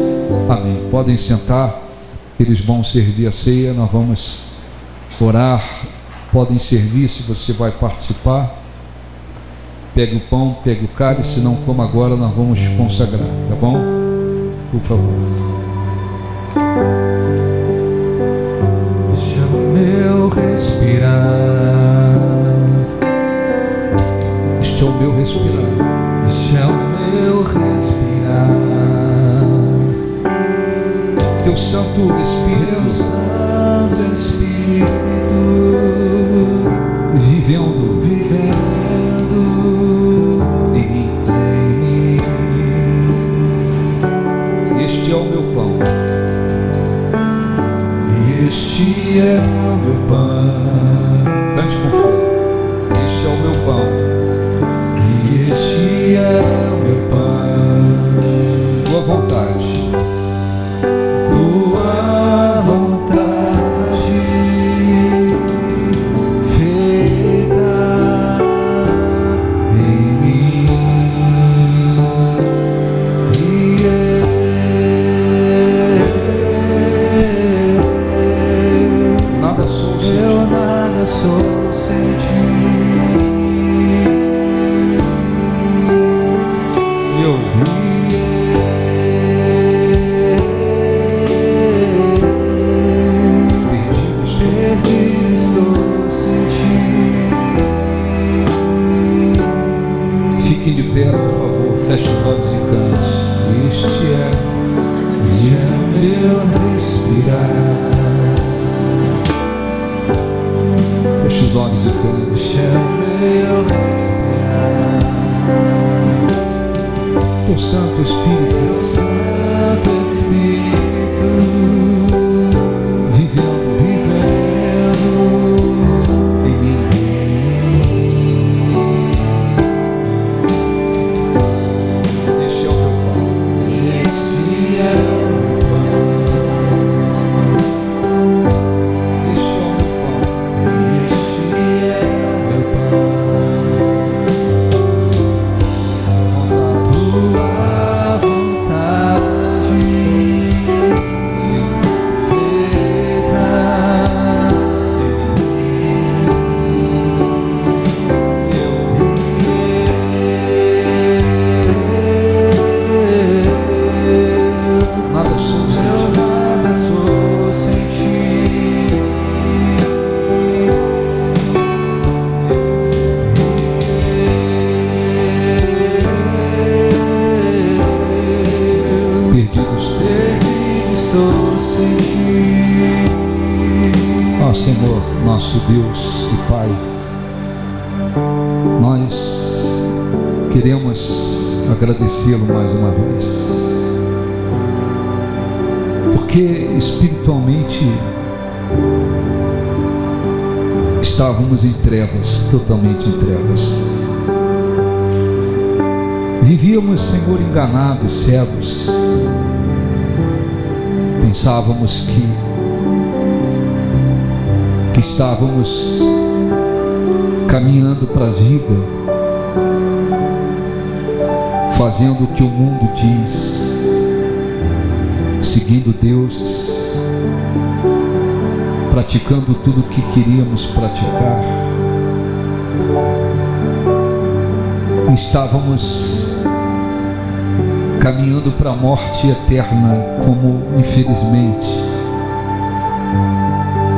Amém. Podem sentar, eles vão servir a ceia, nós vamos orar. Podem servir se você vai participar. Pegue o pão, pegue o cálice, se não coma agora, nós vamos consagrar, tá bom? Por favor. Este é o meu respirar, este é o meu respirar, este é o meu respirar. Teu Santo Espírito, Teu Santo Espírito vivendo em mim. Este é o meu pão, este é o meu pão. cante com fé. Este é o meu pão, Este é o meu pão. tua vontade sou sem eu ti. nada sou sem ti. Eu Perdido estou sem ti. Fiquem de pé, por favor. Feche os olhos e cante. Este é meu respirar. Feche os olhos e cante. Este é meu respirar. Teu Santo Espírito Teu Santo Espírito vivendo em mim. Este é o meu pão. Este é o pão. Este é o meu pão. Este é meu pão. Tua vontade feita. Nada sou sem Eu ti. nada sou sem ti. Perdido estou. Perdido estou sem ti. Ó Senhor, nosso Deus e Pai, nós queremos agradecê-lo mais uma vez, porque espiritualmente estávamos em trevas, totalmente em trevas. Vivíamos, Senhor, enganados, cegos. Pensávamos que estávamos caminhando para a vida, fazendo o que o mundo diz, seguindo deuses, praticando tudo o que queríamos praticar. Estávamos caminhando para a morte eterna, como infelizmente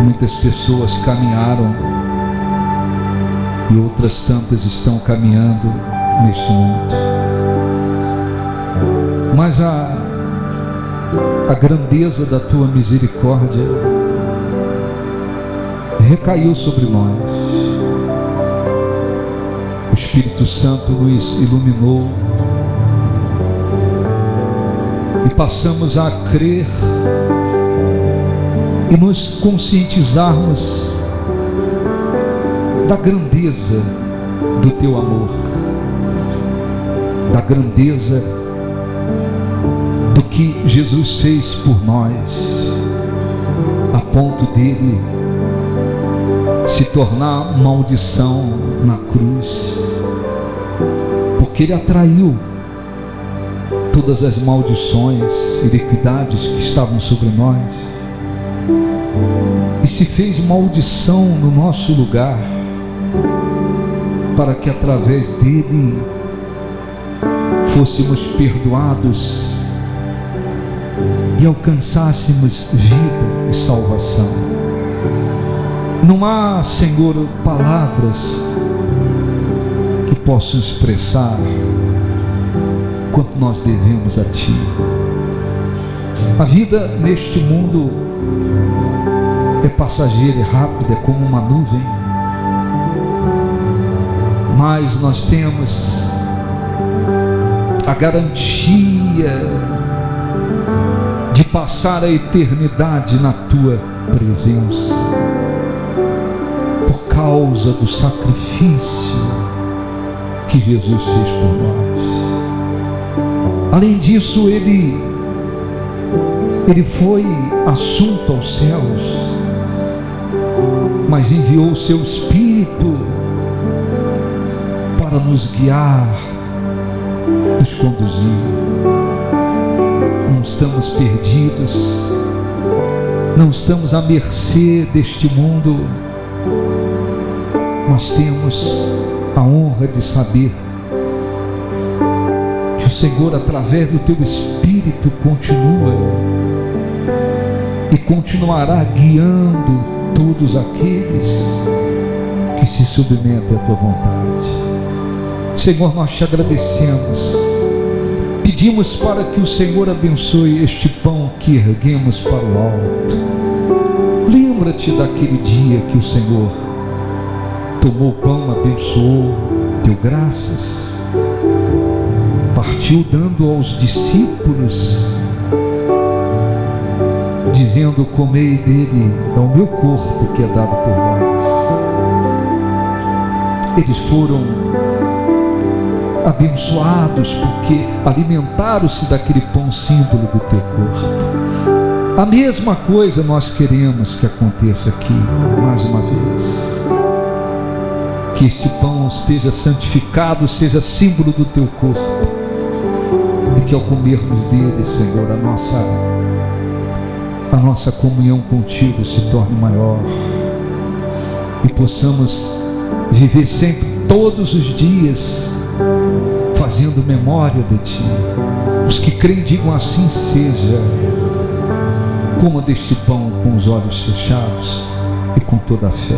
muitas pessoas caminharam e outras tantas estão caminhando neste mundo. Mas a grandeza da tua misericórdia recaiu sobre nós. O Espírito Santo nos iluminou e passamos a crer e nos conscientizarmos da grandeza do teu amor, da grandeza do que Jesus fez por nós, a ponto dele se tornar maldição na cruz, porque ele atraiu todas as maldições e iniquidades que estavam sobre nós e se fez maldição no nosso lugar, para que através dele fôssemos perdoados e alcançássemos vida e salvação. Não há, Senhor, palavras que possam expressar quanto nós devemos a Ti. A vida neste mundo é passageira, é rápida, é como uma nuvem, mas nós temos a garantia de passar a eternidade na Tua presença, por causa do sacrifício que Jesus fez por nós. Além disso, Ele foi assunto aos céus, mas enviou o seu Espírito para nos guiar, nos conduzir. Não estamos perdidos, Não estamos à mercê deste mundo, mas temos a honra de saber que o Senhor, através do Teu Espírito, continua e continuará guiando todos aqueles que se submetem à Tua vontade. Senhor, nós te agradecemos. Pedimos para que o Senhor abençoe este pão que erguemos para o alto. Lembra-te daquele dia que o Senhor tomou o pão, abençoou, deu graças, partiu dando aos discípulos, dizendo: comei dele, é o meu corpo que é dado por vós. Eles foram abençoados porque alimentaram-se daquele pão, símbolo do teu corpo. A mesma coisa nós queremos que aconteça aqui, mais uma vez. Que este pão esteja santificado, seja símbolo do teu corpo, e que ao comermos dele, Senhor, a nossa comunhão contigo se torne maior, e possamos viver sempre, todos os dias, fazendo memória de Ti. Os que creem digam: assim seja. Coma deste pão com os olhos fechados e com toda a fé.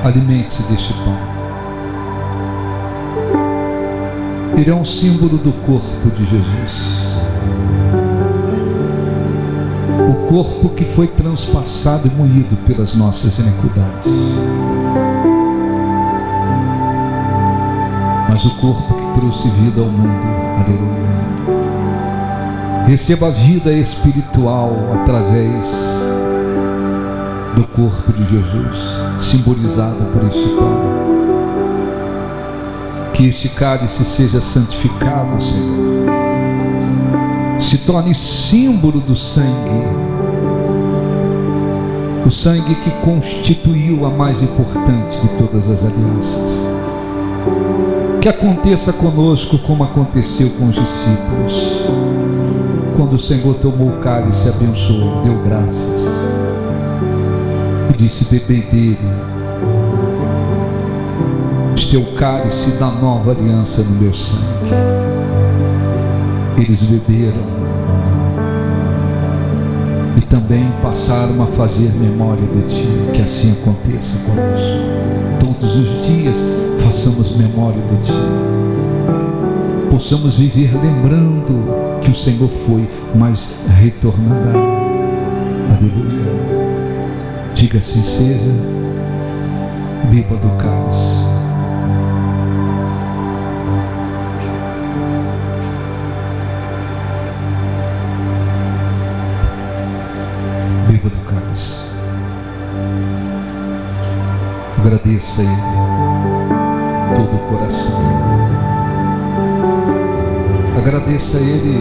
Alimente-se deste pão. Ele é um símbolo do corpo de Jesus. O corpo que foi transpassado e moído pelas nossas iniquidades. Mas o corpo que trouxe vida ao mundo. Aleluia. Receba a vida espiritual através do corpo de Jesus, simbolizado por este pão. Que este cálice seja santificado, Senhor, se torne símbolo do sangue, o sangue que constituiu a mais importante de todas as alianças. Que aconteça conosco como aconteceu com os discípulos, quando o Senhor tomou o cálice, abençoou, deu graças e disse: bebei dele, este é o cálice da nova aliança no meu sangue. Eles beberam e também passaram a fazer memória de Ti. Que assim aconteça conosco. Todos os dias façamos memória de Ti, possamos viver lembrando que o Senhor foi, mas retornará. Aleluia. Diga assim seja. Beba do cálice. Beba do cálice. Agradeça a Ele todo o coração. Agradeça a Ele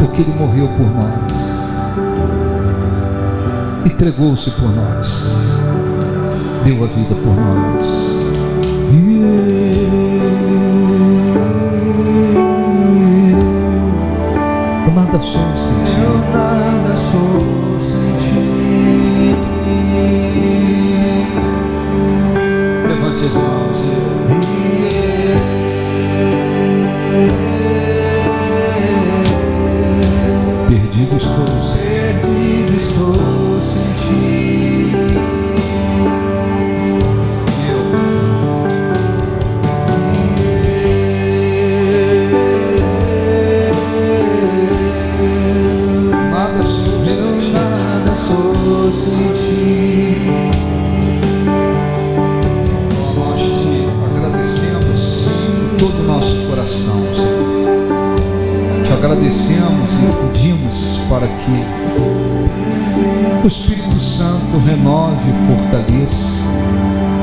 porque Ele morreu por nós, entregou-se por nós, deu a vida por nós. Eu nada sou sem Ti. Eu nada sou sem Ti. Levante as mãos. Perdido estou sem Ti. Eu nada sou sem Ti. Nós te agradecemos de todo o nosso coração, Senhor. Te agradecemos e pedimos para que O Espírito Santo renove, fortaleça,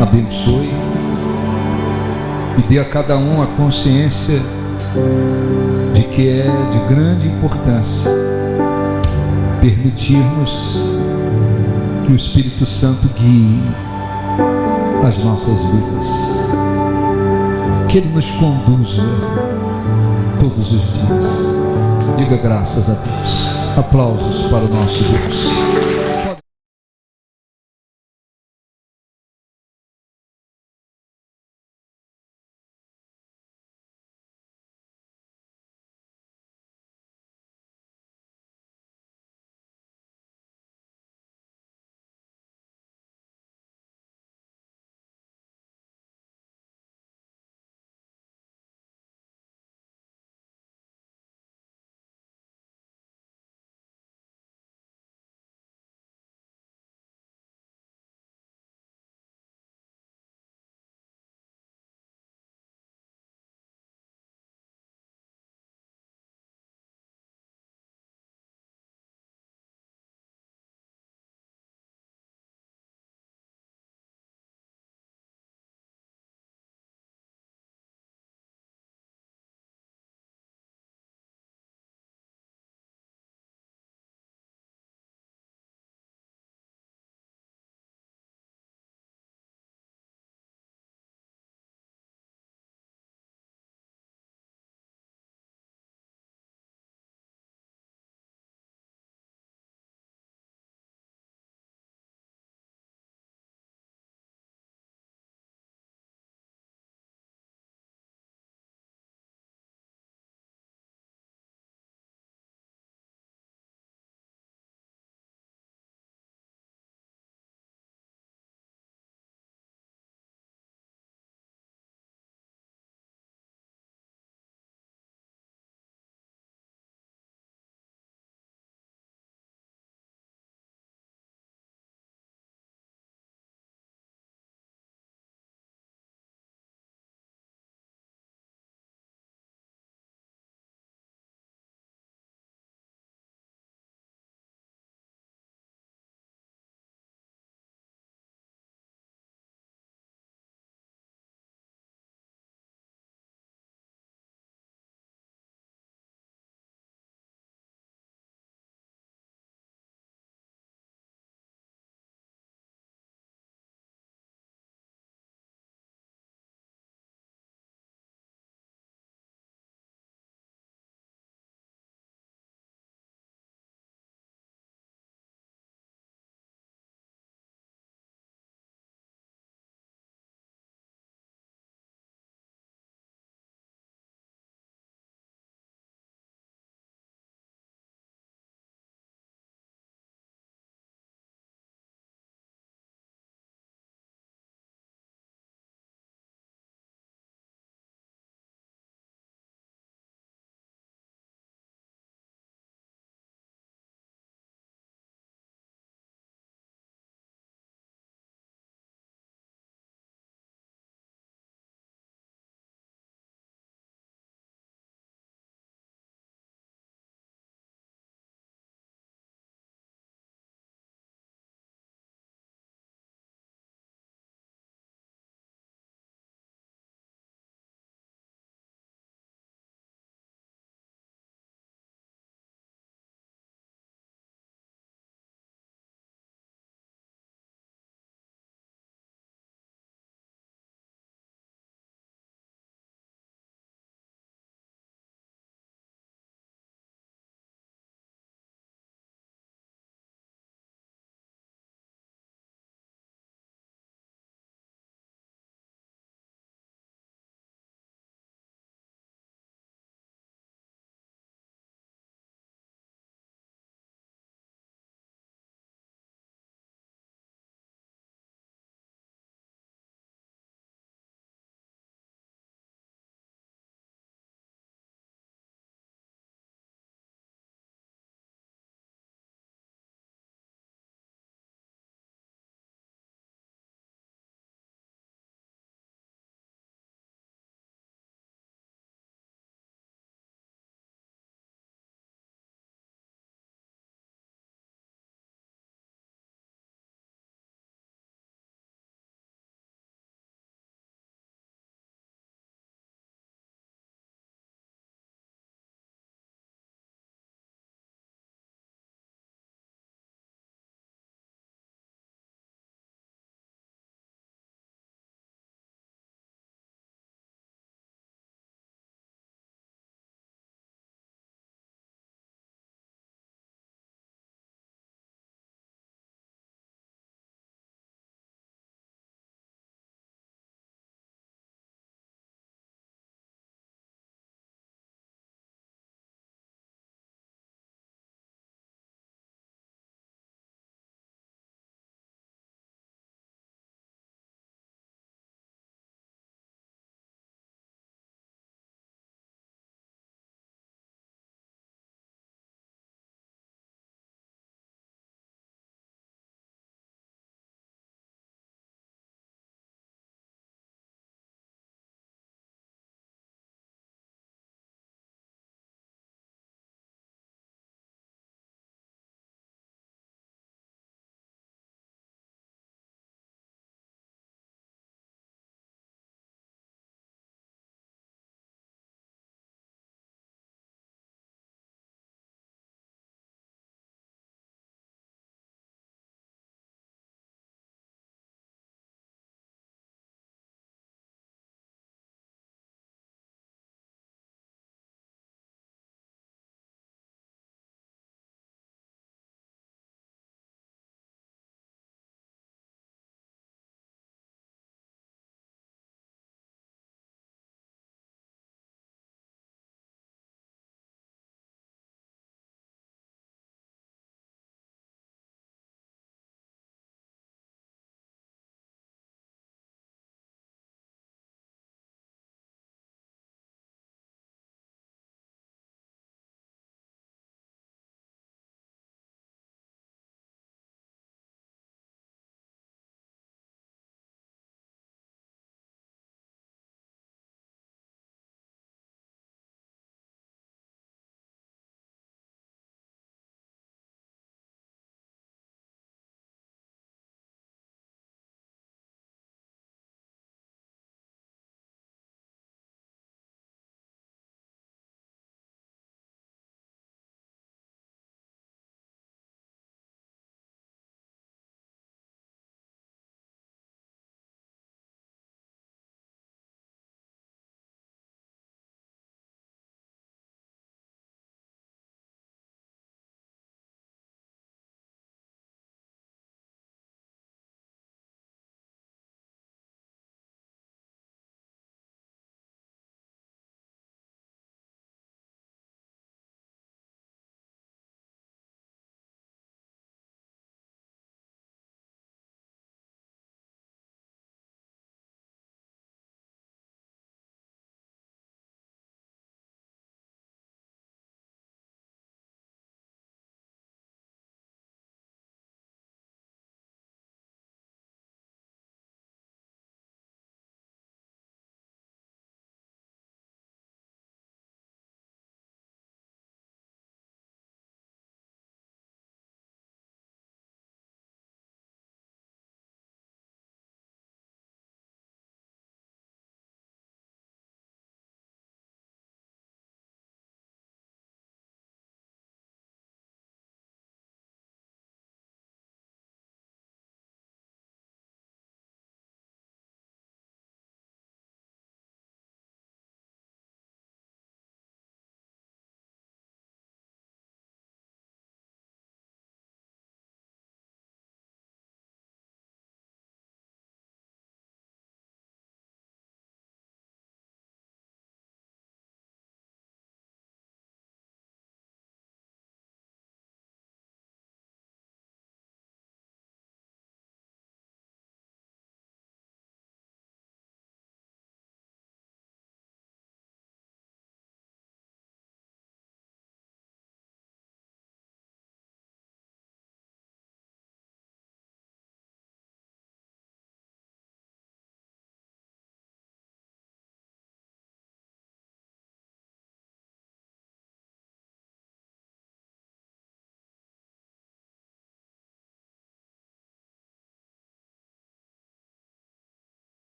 abençoe e dê a cada um a consciência de que é de grande importância permitirmos que o Espírito Santo guie as nossas vidas, que Ele nos conduza todos os dias. Diga graças a Deus. Aplausos para o nosso Deus.